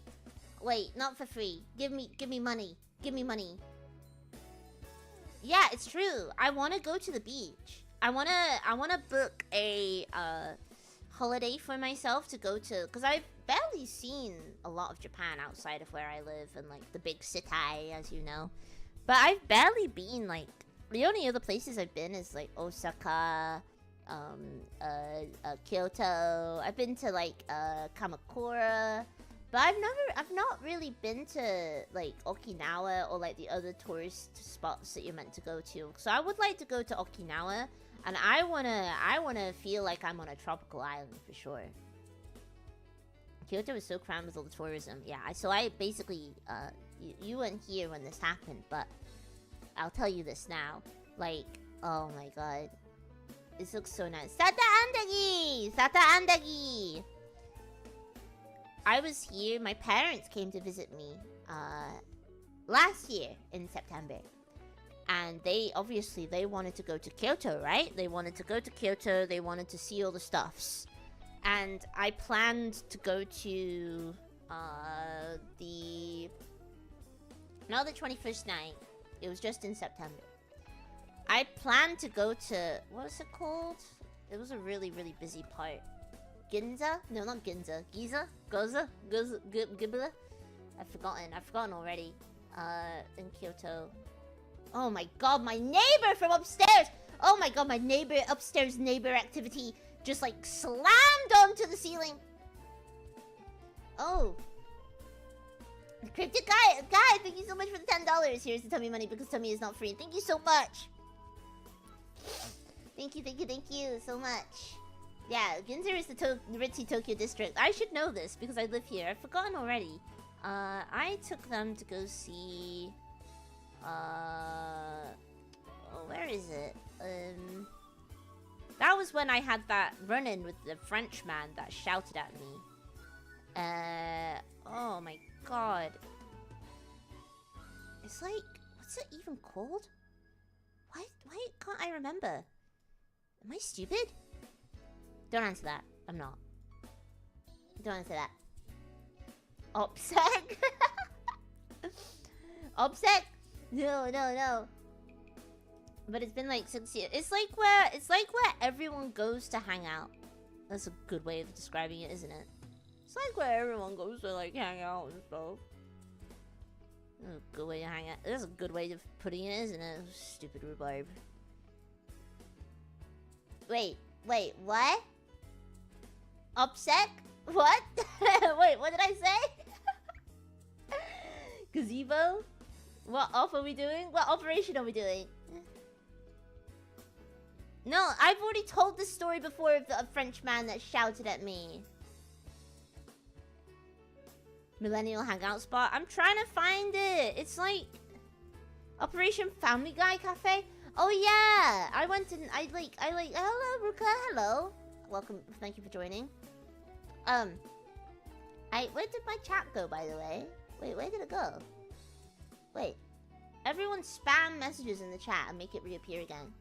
Wait, not for free. Give me money. Give me money. Yeah, it's true. I want to go to the beach. I wanna book a holiday for myself to go to, because I've barely seen a lot of Japan outside of where I live and like the big city, as you know. But I've barely been, like, the only other places I've been is like Osaka, Kyoto. I've been to like Kamakura, but I've not really been to like Okinawa or like the other tourist spots that you're meant to go to. So I would like to go to Okinawa, and I wanna feel like I'm on a tropical island for sure. Kyoto is so crammed with all the tourism. Yeah, so I basically you weren't here when this happened, but I'll tell you this now. Like, oh my god, this looks so nice. Sata Andagi! Sata Andagi! I was here, my parents came to visit me last year in September. And they wanted to go to Kyoto, right? They wanted to go to Kyoto, they wanted to see all the stuffs. And I planned to go to the 21st night. It was just in September. I planned to go to, what was it called? It was a really, really busy part. Ginza? No, not Ginza. Giza? Goza? Gibla? I've forgotten already. In Kyoto. Oh my god, my neighbor from upstairs! Oh my god, my upstairs neighbor activity just like slammed onto the ceiling. Oh. Cryptic guy, thank you so much for the $10. Here's the tummy money because tummy is not free. Thank you so much. Thank you so much. Yeah, Ginza is the ritzy Tokyo district. I should know this because I live here. I've forgotten already. I took them to go see... where is it? That was when I had that run-in with the Frenchman that shouted at me. Oh my god. It's like, what's it even called? Why can't I remember? Am I stupid? Don't answer that. I'm not. Don't answer that. Opsec? Opsec? No. But it's been like 6 years. It's like where everyone goes to hang out. That's a good way of describing it, isn't it? It's like where everyone goes to like hang out and stuff. That's a good way to hang out. That's a good way of putting it, isn't it? Stupid rhubarb. Wait, what? Upset? What? Wait, what did I say? Gazebo? What off are we doing? What operation are we doing? No, I've already told this story before of a French man that shouted at me. Millennial hangout spot? I'm trying to find it. It's like Operation Family Guy Cafe. Oh yeah, I went and I like. Hello, Ruka. Hello. Welcome. Thank you for joining. Where did my chat go, by the way? Wait, where did it go? Wait. Everyone spam messages in the chat and make it reappear again.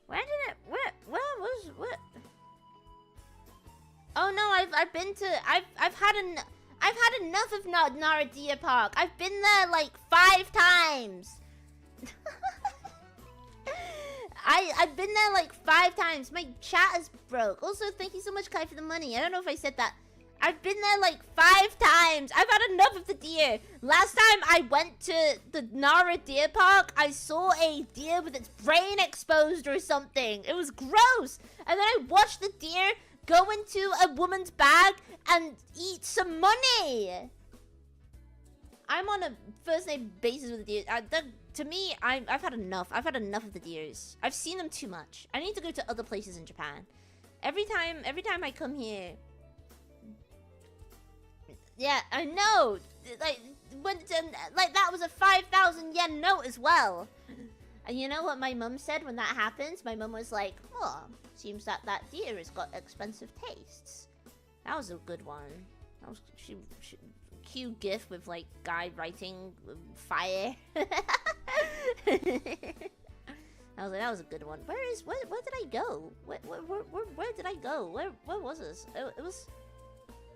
Where did it? Where was what? Oh no, I've been to. I've had enough of Naradia Park. I've been there like 5 times. I've been there like 5 times. My chat is broke. Also, thank you so much, Kai, for the money. I don't know if I said that. I've been there like 5 times. I've had enough of the deer. Last time I went to the Nara Deer Park, I saw a deer with its brain exposed or something. It was gross. And then I watched the deer go into a woman's bag and eat some money. I'm on a first name basis with the deer. To me, I've had enough. I've had enough of the deers. I've seen them too much. I need to go to other places in Japan. Every time I come here. Yeah, I know. Like that was a 5,000 yen note as well. And you know what my mum said when that happens? My mum was like, "Oh, seems that deer has got expensive tastes." That was a good one. That was she cute gif with like guy writing fire. I was like, that was a good one. Where did I go? Where did I go? Where was this? It was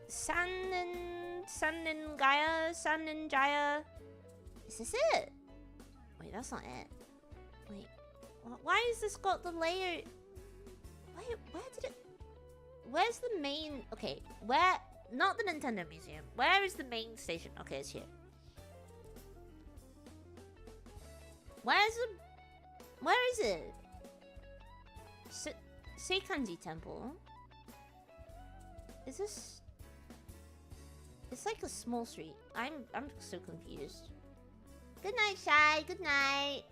Sanninjaya. Is this it? Wait, that's not it. Wait, why is this got the layer? Where did it? Where's the main? Okay, where? Not the Nintendo Museum. Where is the main station? Okay, it's here. Where is it? Seikanji Temple. Is this? It's like a small street. I'm so confused. Good night, Shy. Good night.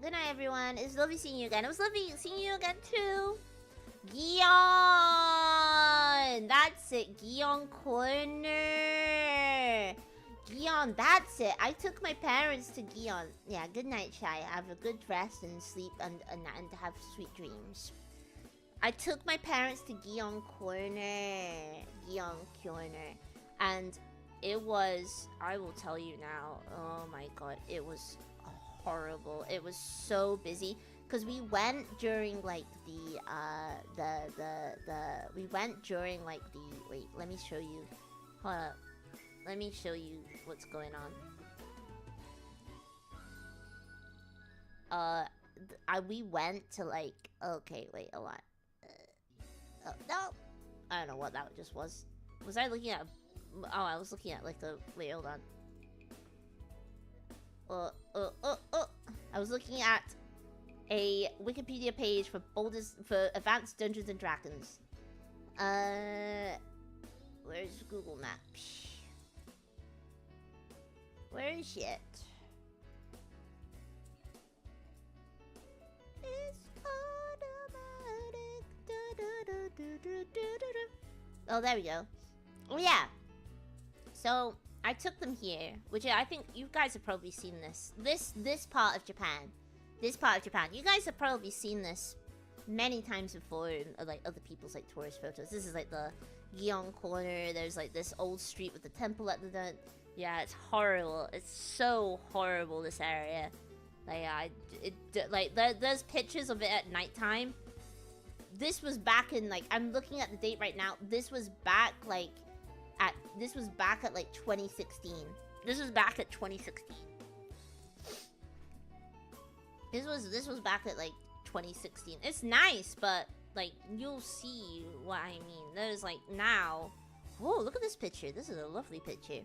Good night, everyone. It's lovely seeing you again. It was lovely seeing you again too. Gion! That's it. Gion Corner. Gion, that's it. I took my parents to Gion. Yeah, good night, Shy. Have a good rest and sleep and have sweet dreams. I took my parents to Gion Corner. Gion Corner. And it was, I will tell you now, oh my god, it was horrible. It was so busy. Because we went during like we went during like the, wait, let me show you. Hold up. Let me show you what's going on. We went to like, okay, wait, a lot. Oh, no. I don't know what that just was. Was I looking at, oh, I was looking at like the, wait, hold on. I was looking at a Wikipedia page for Advanced Dungeons and Dragons. Where's Google Maps? Where is it? It's automatic. Oh, there we go. Oh yeah. So I took them here, which I think you guys have probably seen this. This part of Japan. This part of Japan. You guys have probably seen this many times before in like other people's like tourist photos. This is like the Gion Corner. There's like this old street with the temple at the yeah, it's horrible. It's so horrible, this area. Like there's pictures of it at nighttime. This was back in like, I'm looking at the date right now. This was back like at 2016. This was back at 2016. This was back at like 2016. It's nice, but like you'll see what I mean. There's like now. Whoa, look at this picture. This is a lovely picture.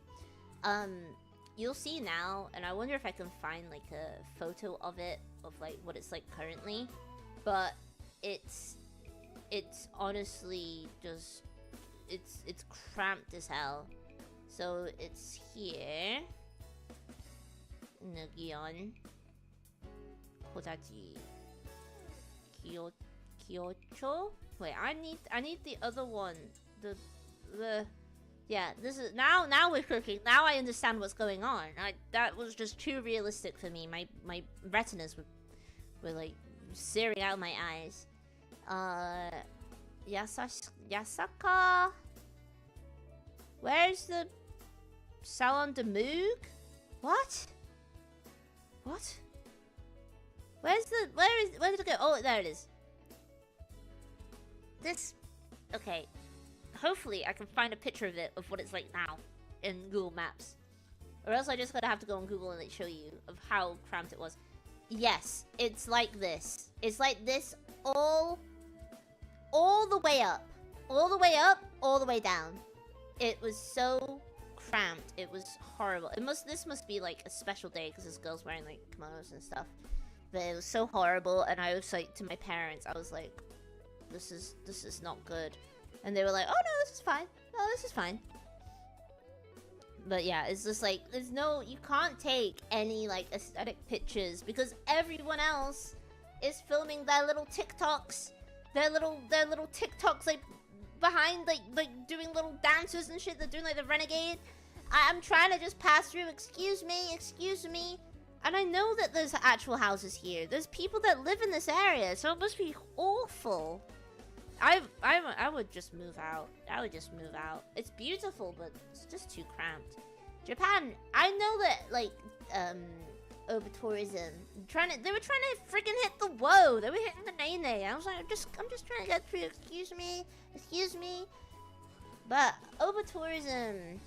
You'll see now, and I wonder if I can find like a photo of it, of like what it's like currently. But it's honestly just it's cramped as hell. So it's here. Nagion. Kodachi. Kyocho? Wait, I need the other one. Yeah, this is now we're cooking. Now I understand what's going on. That was just too realistic for me. My retinas were like searing out my eyes. Yasaka. Where's the Salon de Moog? What? What? Where did it go? Oh, there it is. This, okay. Hopefully I can find a picture of it, of what it's like now in Google Maps. Or else I just gotta have to go on Google and like show you of how cramped it was. Yes, it's like this. It's like this all the way up. All the way up, all the way down. It was so cramped. It was horrible. This must be like a special day because this girl's wearing like kimonos and stuff. But it was so horrible, and I was like to my parents, I was like, this is not good. And they were like, oh no, this is fine. No, this is fine. But yeah, it's just like, you can't take any like aesthetic pictures because everyone else is filming their little TikToks. Their little TikToks like behind like doing little dances and shit. They're doing like the renegade. I'm trying to just pass through. Excuse me. And I know that there's actual houses here. There's people that live in this area, so it must be awful. I would just move out. I would just move out. It's beautiful, but it's just too cramped. Japan, I know that like over tourism, they were trying to freaking hit the whoa. They were hitting the nay. I was like, I'm just trying to get through. Excuse me. But over tourism,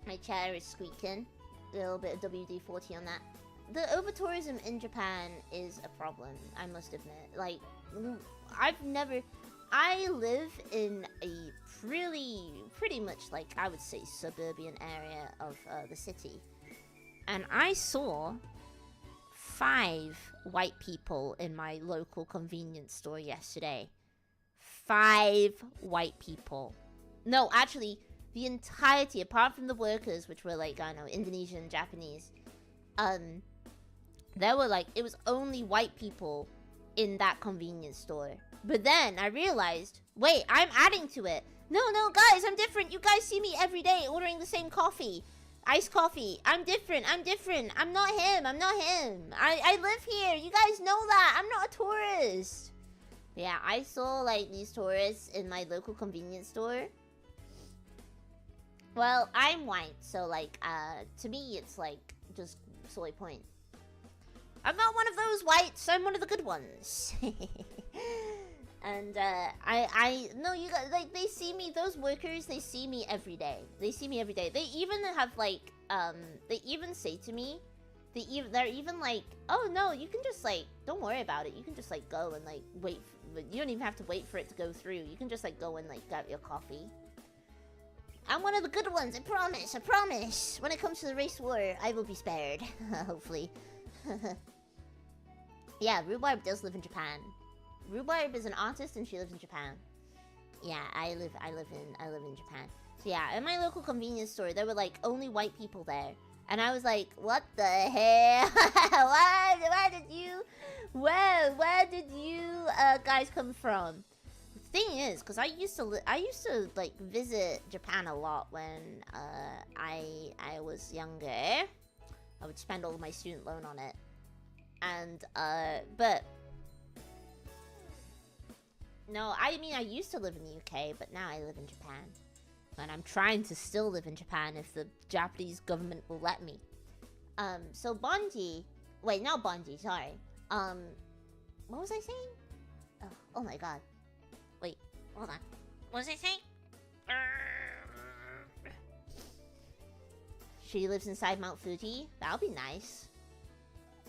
my chair is squeaking. A little bit of WD-40 on that. The over tourism in Japan is a problem, I must admit. Like, I live in a pretty much like, I would say, suburban area of the city. And I saw 5 white people in my local convenience store yesterday. 5 white people. No, actually, the entirety, apart from the workers, which were like, I don't know, Indonesian, Japanese, there were like, it was only white people in that convenience store. But then I realized, wait, I'm adding to it. No, guys, I'm different. You guys see me every day ordering the same coffee. Iced coffee. I'm different. I'm not him. I live here. You guys know that. I'm not a tourist. Yeah, I saw like these tourists in my local convenience store. Well, I'm white, so like, to me, it's like just soy point. I'm not one of those whites. I'm one of the good ones. And no, you guys, like, they see me. Those workers, they see me every day. They even have like, they even say to me, they're even like, oh no, you can just like, don't worry about it. You can just like go and like wait. You don't even have to wait for it to go through. You can just like go and like get your coffee. I'm one of the good ones, I promise. When it comes to the race war, I will be spared. Hopefully. Yeah, Rhubarb does live in Japan. Rhubarb is an artist and she lives in Japan. Yeah, I live in Japan. So yeah, in my local convenience store, there were like only white people there. And I was like, what the hell? Where did you guys come from? The thing is, because I used to like visit Japan a lot when I was younger. I would spend all of my student loan on it. And but no, I mean I used to live in the UK, but now I live in Japan. And I'm trying to still live in Japan if the Japanese government will let me. So Bonji, wait, not Bonji, sorry. What was I saying? Oh my god. Wait, hold on. What was I saying? She lives inside Mount Fuji. That'll be nice.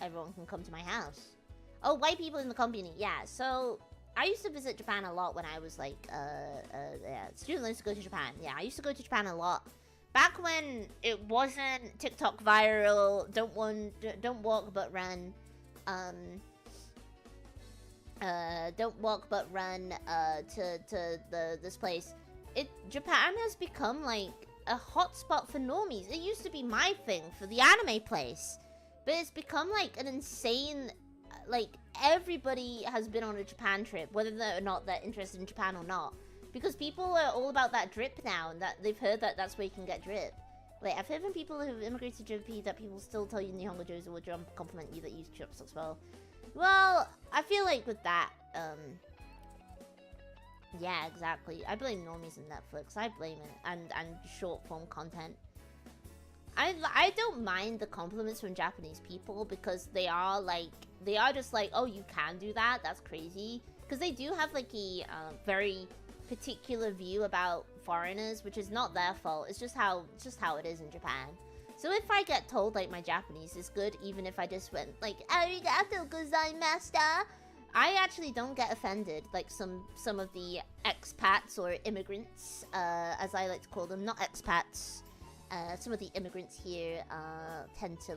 Everyone can come to my house. Oh, white people in the company. Yeah, so I used to visit Japan a lot when I was like, yeah, student used to go to Japan. Yeah, I used to go to Japan a lot. Back when it wasn't TikTok viral, don't walk but run. Don't walk but run to this place. Japan has become like a hotspot for normies. It used to be my thing for the anime place, but it's become like an insane, like everybody has been on a Japan trip, whether or not they're interested in Japan or not, because people are all about that drip now, and that they've heard that that's where you can get drip. Like, I've heard from people who've immigrated to Japan that people still tell you Nihongo Joes will compliment you that you use trips well. Well, I feel like with that, yeah, exactly. I blame normies and Netflix. I blame it. And short form content. I don't mind the compliments from Japanese people because they are just like, oh, you can do that? That's crazy. Because they do have like a very particular view about foreigners, which is not their fault. It's just how it is in Japan. So if I get told like my Japanese is good, even if I just went like arigatou gozaimashita, I actually don't get offended like some of the expats or immigrants, as I like to call them, not expats. Some of the immigrants here tend to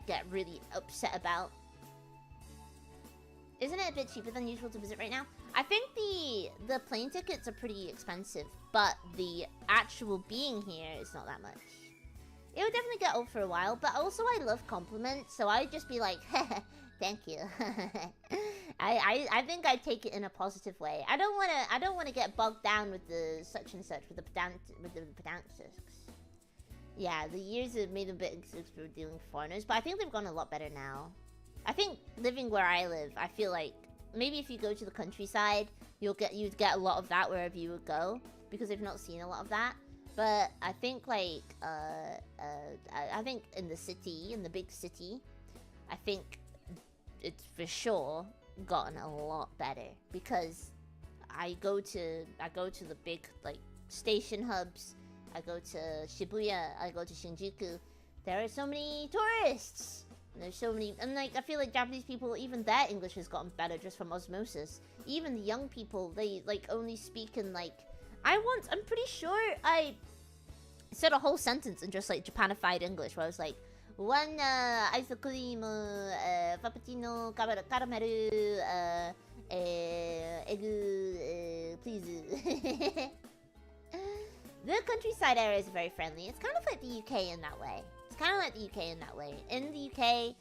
get really upset about. Isn't it a bit cheaper than usual to visit right now? I think the plane tickets are pretty expensive, but the actual being here is not that much. It would definitely get old for a while, but also I love compliments, so I'd just be like, thank you. I think I'd take it in a positive way. I don't wanna get bogged down with the such and such, with the pedantics. Yeah, the years have made a bit exist for dealing with foreigners, but I think they've gone a lot better now. I think living where I live, I feel like maybe if you go to the countryside, you'd get a lot of that wherever you would go, because I've not seen a lot of that. But I think like I think in the city, in the big city, I think it's for sure gotten a lot better, because I go to the big like station hubs. I go to Shibuya, I go to Shinjuku. There are so many tourists. There's so many, and like I feel like Japanese people, even their English has gotten better just from osmosis. Even the young people, they like only speak in like, I'm pretty sure I said a whole sentence in just like Japanified English, where I was like, one ice cream, frappuccino, caramel, egg, please. The countryside area is very friendly. It's kind of like the UK in that way. In the UK,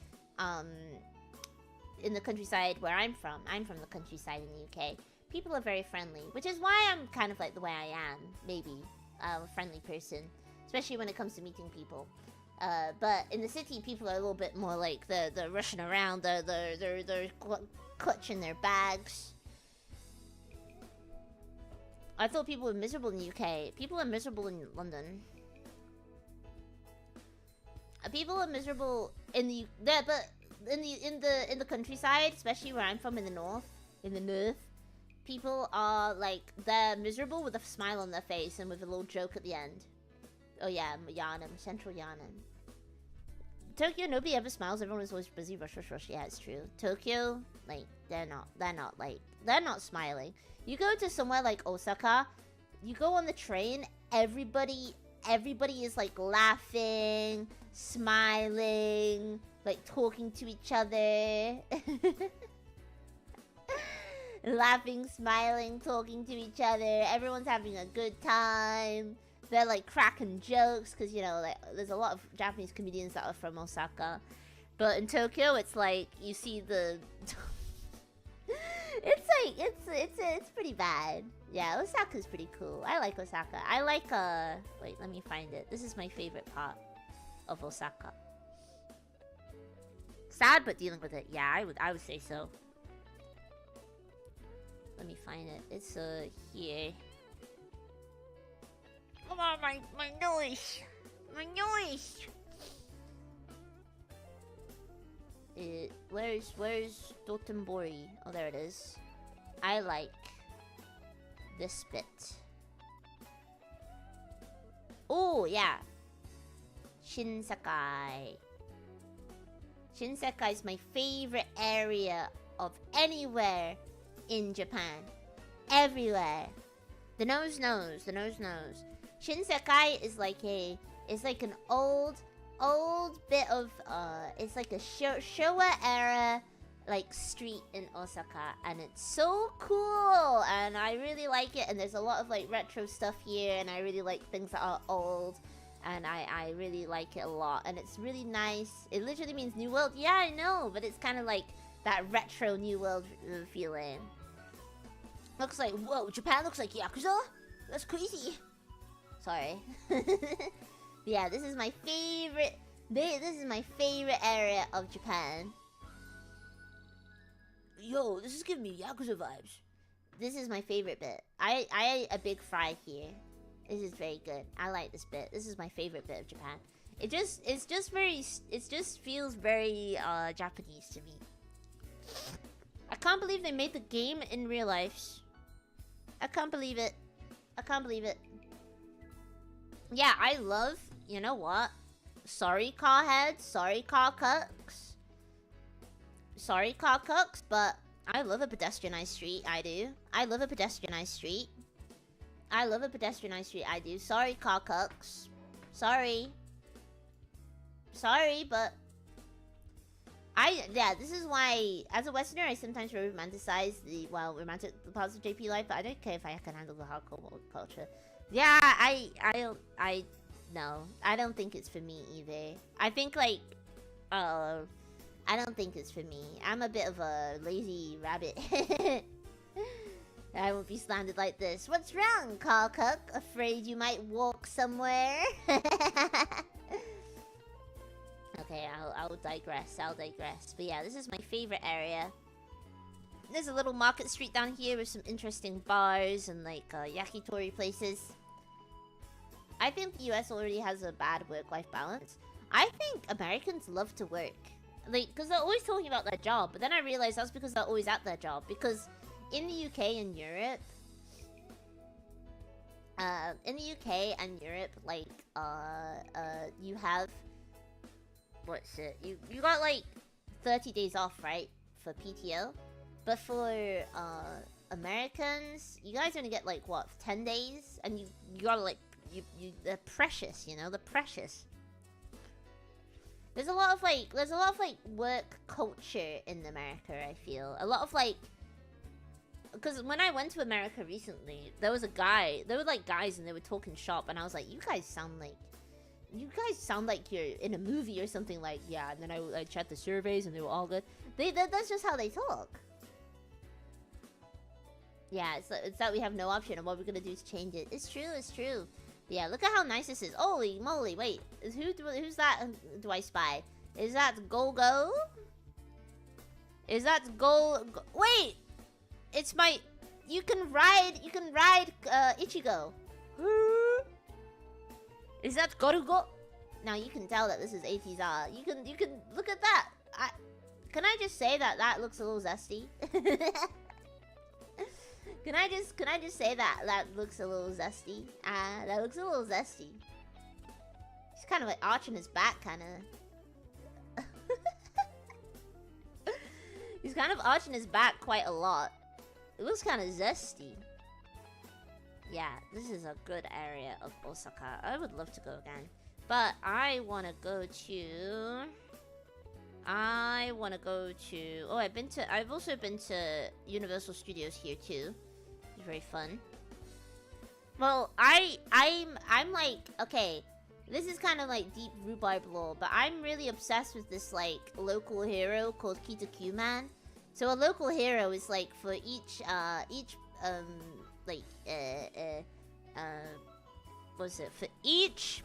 in the countryside where I'm from the countryside in the UK, people are very friendly, which is why I'm kind of like the way I am, maybe, a friendly person, especially when it comes to meeting people. But in the city, people are a little bit more like, they're rushing around, they're clutching their bags. I thought people were miserable in the UK. People are miserable in London. People are miserable in the countryside, especially where I'm from in the north. People are like, they're miserable with a smile on their face and with a little joke at the end. Oh yeah, Yanam, Central Yanam. Tokyo, nobody ever smiles. Everyone is always busy. Rush. Yeah, it's true. Tokyo, like, they're not smiling. You go to somewhere like Osaka, you go on the train, everybody is like laughing, smiling, like talking to each other. Laughing, smiling, talking to each other. Everyone's having a good time. They're like cracking jokes, because you know, like, there's a lot of Japanese comedians that are from Osaka. But in Tokyo, it's like you see the it's pretty bad. Yeah, Osaka's pretty cool. I like Osaka. I like wait, let me find it. This is my favorite part of Osaka. Sad, but dealing with it. Yeah, I would say so. Let me find it. It's here. Come on, my noise. My noise. Where's Dotonbori? Oh, there it is. I like this bit. Oh, yeah. Shinsakai. Shinsekai is my favorite area of anywhere in Japan. Everywhere. The nose knows. The nose knows. Shinsekai is like an old bit of it's like a Showa era like street in Osaka, and it's so cool, and I really like it. And there's a lot of like retro stuff here, and I really like things that are old, and I really like it a lot, and it's really nice. It literally means New World. Yeah, I know, but it's kind of like that retro New World feeling. Looks like, whoa, Japan looks like Yakuza? That's crazy. Sorry. Yeah, this is my favorite. This is my favorite area of Japan. Yo, this is giving me Yakuza vibes. This is my favorite bit. I ate a big fry here. This is very good. I like this bit. This is my favorite bit of Japan. It just feels very Japanese to me. I can't believe they made the game in real life. I can't believe it. I can't believe it. Yeah, I love, you know what? Sorry, car heads. Sorry, car cucks. Sorry, car cucks, but I love a pedestrianized street. I do. I love a pedestrianized street. I love a pedestrianized street. I do. Sorry, car cucks. Sorry. Sorry, but yeah, this is why, as a Westerner, I sometimes romanticize the parts of JP life, but I don't care if I can handle the hardcore culture. Yeah, no, I don't think it's for me either. I think like, I don't think it's for me. I'm a bit of a lazy rabbit. I won't be slandered like this. What's wrong, Kalkuk? Afraid you might walk somewhere? Okay, I'll digress. I'll digress. But yeah, this is my favorite area. There's a little market street down here with some interesting bars and like yakitori places. I think the US already has a bad work-life balance. I think Americans love to work. Like, because they're always talking about their job, but then I realized that's because they're always at their job. Because in the UK and Europe, like, you have, what's it? You got like 30 days off, right, for PTO. But for Americans, you guys only get like what, 10 days, and you gotta like they're precious, you know, they're precious. There's a lot of like work culture in America, I feel. A lot of like, because when I went to America recently, there was a guy, there were like guys and they were talking shop, and I was like, you guys sound like you're in a movie or something. Like, yeah. And then I checked the surveys and they were all good. That's just how they talk. Yeah, it's that we have no option, and what we're gonna do is change it. It's true, it's true. Yeah, look at how nice this is. Holy moly, wait. Who's that do I spy? Is that Go? Is that Go? Wait! It's my... You can ride Ichigo. Is that Gorugo? Now you can tell that this is Atiza. You can look at that. Can I just say that looks a little zesty? Can I just say that looks a little zesty? That looks a little zesty. He's kind of like arching his back, kind of. He's kind of arching his back quite a lot. It looks kind of zesty. Yeah, this is a good area of Osaka. I would love to go again. But I want to go to... Oh, I've also been to Universal Studios here too. It's very fun. Well, I'm like, okay, this is kind of like deep Rhubarb lore, but I'm really obsessed with this like local hero called Kitakyuman. So a local hero is like for each for each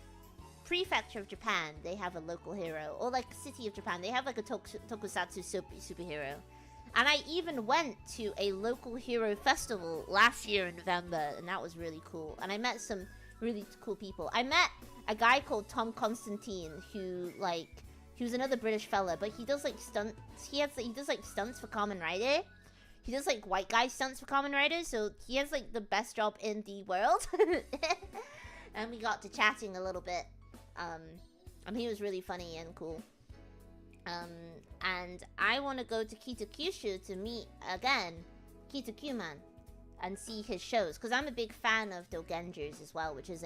prefecture of Japan, they have a local hero, or like city of Japan, they have like a tokusatsu superhero. And I even went to a local hero festival last year in November, and that was really cool. And I met some really cool people. I met a guy called Tom Constantine, who like, he was another British fella, but he does like stunts. He does like stunts for Kamen Rider. He does like white guy stunts for Kamen Rider, so he has like the best job in the world. And we got to chatting a little bit. And he was really funny and cool. And I want to go to Kitakyushu to meet again Kitakyuman and see his shows, because I'm a big fan of Dogengers as well, which is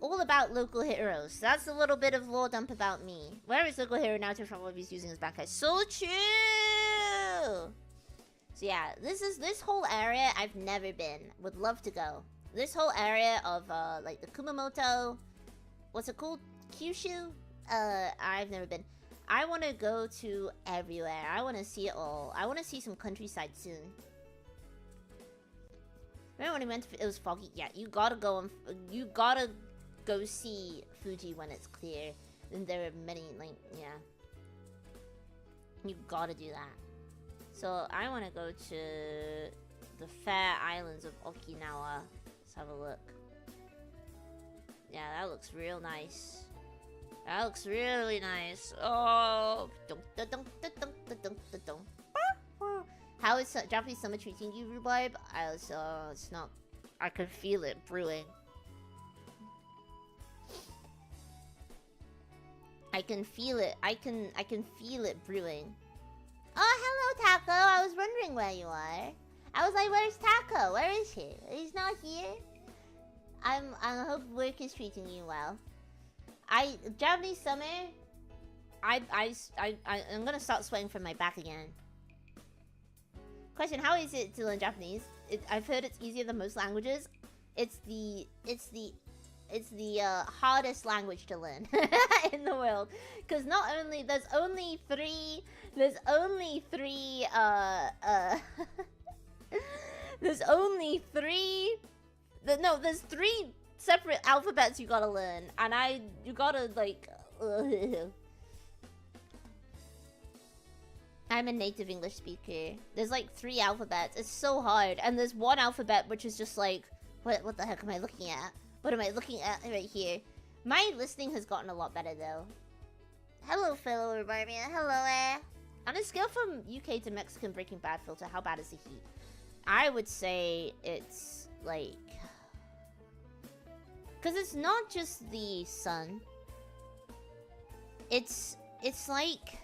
all about local heroes. That's a little bit of lore dump about me. Where is local hero now from what he's using his back eye? So true. So yeah, this whole area I've never been. Would love to go. This whole area of like the Kumamoto, what's it called? Kyushu? I've never been. I want to go to everywhere. I want to see it all. I want to see some countryside soon. Remember when we went to, it was foggy? Yeah, you gotta go see Fuji when it's clear. And there are many, like, yeah. You gotta do that. So I want to go to the fair islands of Okinawa. Let's have a look. Yeah, that looks real nice. That looks really nice. Oh. How is Japanese summer treating you, Rhubarb? It's not. I can feel it brewing. I can feel it. I can feel it brewing. Oh, hello, Taco. I was wondering where you are. I was like, where's Taco? Where is he? He's not here. I hope work is treating you well. Japanese summer. I'm gonna start sweating from my back again. Question: how is it to learn Japanese? I've heard it's easier than most languages. It's the hardest language to learn in the world, because not only there's only three there's three separate alphabets you gotta learn, and you gotta like. I'm a native English speaker. There's like 3 alphabets. It's so hard, and there's one alphabet which is just like, what the heck am I looking at? What am I looking at right here? My listening has gotten a lot better though. Hello, fellow Rhubarbian. Hello, On a scale from UK to Mexican Breaking Bad filter, how bad is the heat? I would say it's like, because it's not just the sun. It's like,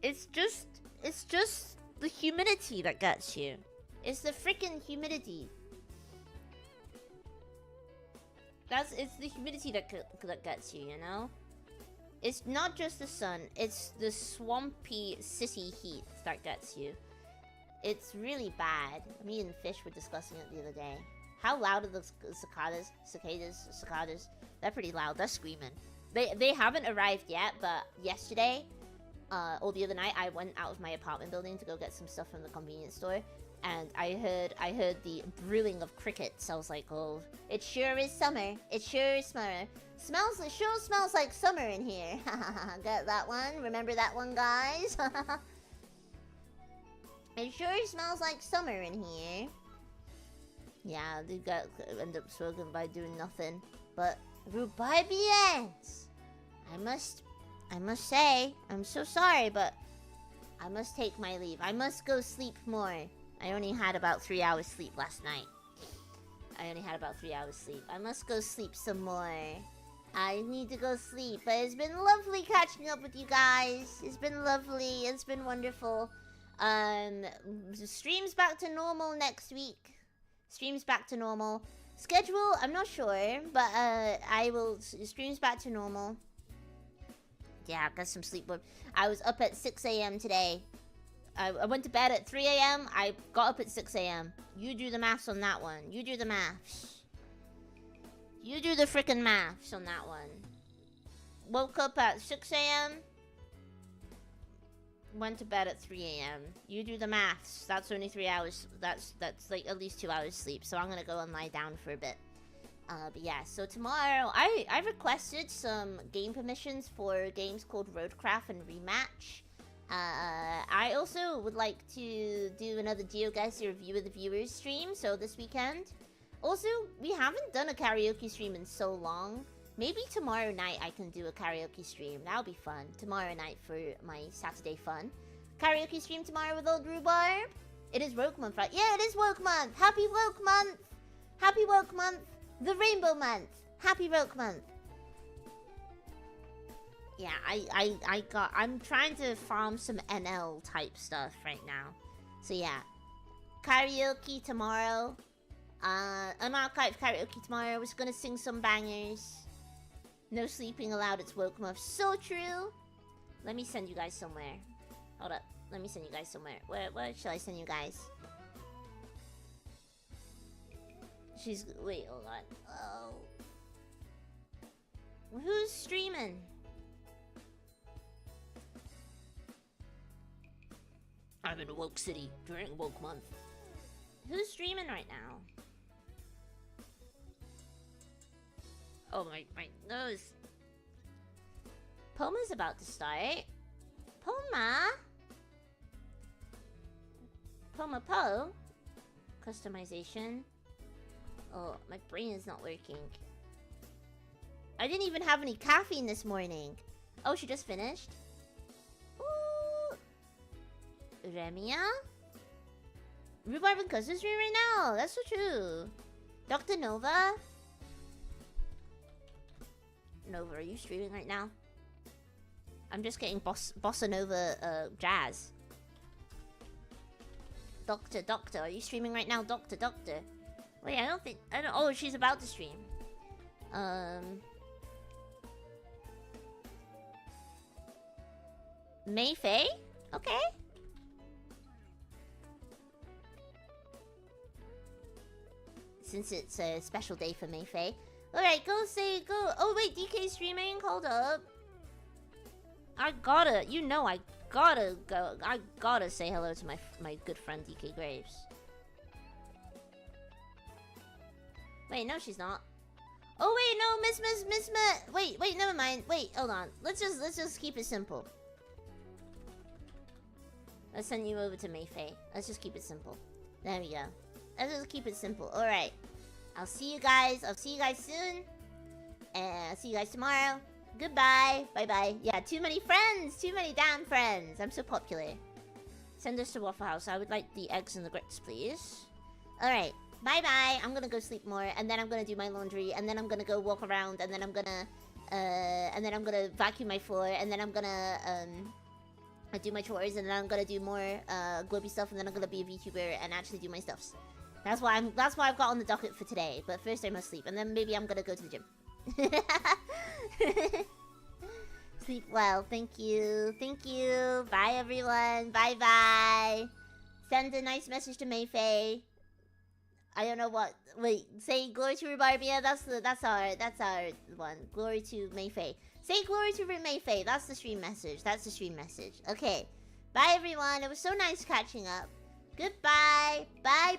it's just the humidity that gets you. It's the freaking humidity. It's the humidity that gets you, you know? It's not just the sun, it's the swampy city heat that gets you. It's really bad. Me and Fish were discussing it the other day. How loud are the cicadas? They're pretty loud, they're screaming. They haven't arrived yet, but yesterday, or the other night, I went out of my apartment building to go get some stuff from the convenience store. And I heard the brewing of crickets. I was like, oh, it sure is summer. It sure is summer. It sure smells like summer in here. Get that one? Remember that one, guys? It sure smells like summer in here. Yeah, they end up smoking by doing nothing. But Rhubarbians, I must say, I'm so sorry, but I must take my leave. I must go sleep more. I only had about 3 hours sleep last night. I must go sleep some more. I need to go sleep. But it's been lovely catching up with you guys. It's been lovely. It's been wonderful. Streams back to normal next week. Streams back to normal. Schedule, I'm not sure. But I will... Streams back to normal. Yeah, I got some sleep. I was up at 6 a.m. today. I went to bed at 3 a.m. I got up at 6 a.m. You do the maths on that one. You do the maths. You do the frickin' maths on that one. Woke up at 6 a.m. Went to bed at 3 a.m. You do the maths. That's only 3 hours. That's like at least 2 hours sleep. So I'm gonna go and lie down for a bit. But yeah, so tomorrow I requested some game permissions for games called Roadcraft and Rematch. I also would like to do another GeoGuessr review of the viewers stream, so this weekend. Also, we haven't done a karaoke stream in so long. Maybe tomorrow night I can do a karaoke stream. That'll be fun. Tomorrow night for my Saturday fun. Karaoke stream tomorrow with old Rhubarb. It is Woke Month, right? Yeah, it is Woke Month. Happy Woke Month. Happy Woke Month. The Rainbow Month. Happy Woke Month. Yeah, I'm trying to farm some NL type stuff right now. So yeah, karaoke tomorrow. Unarchived karaoke tomorrow. We're just gonna sing some bangers. No sleeping allowed. It's woke muff. So true. Let me send you guys somewhere. Hold up. Let me send you guys somewhere. Where shall I send you guys? Wait, hold on. Oh. Who's streaming? I'm in Woke City during Woke Month. Who's streaming right now? Oh, my nose. Poma's about to start. Poma? Poma Po? Customization. Oh, my brain is not working. I didn't even have any caffeine this morning. Oh, she just finished? Ooh. Remia? Rhubarb and Cousin stream right now. That's so true. Dr. Nova? Nova, are you streaming right now? I'm just getting bossa nova jazz. Doctor, are you streaming right now? Doctor. Wait, I don't. Oh, she's about to stream. Mayfei? Okay. Since it's a special day for Mayfei. Alright, go. Oh, wait, DK streaming? Hold up. I gotta go. I gotta say hello to my good friend DK Graves. Wait, no, she's not. Oh, wait, no, Miss Wait, never mind. Wait, hold on. Let's just keep it simple. Let's send you over to Mayfei. Let's just keep it simple. There we go. Let's just keep it simple. Alright. I'll see you guys soon. And I'll see you guys tomorrow. Goodbye. Bye-bye. Yeah, too many friends. Too many damn friends. I'm so popular. Send us to Waffle House. I would like the eggs and the grits, please. Alright. Bye-bye. I'm gonna go sleep more. And then I'm gonna do my laundry. And then I'm gonna go walk around. And then I'm gonna vacuum my floor. And then I'm gonna I do my chores. And then I'm gonna do more Globie stuff. And then I'm gonna be a VTuber and actually do my stuffs. That's why I've got on the docket for today. But first I must sleep. And then maybe I'm gonna go to the gym. Sleep well. Thank you. Bye, everyone. Bye. Send a nice message to Mayfei. I don't know what. Wait. Say glory to Rhubarb. Yeah, that's our one. Glory to Mayfei. Say glory to Mayfei. That's the stream message. Okay. Bye, everyone. It was so nice catching up. Goodbye. Bye.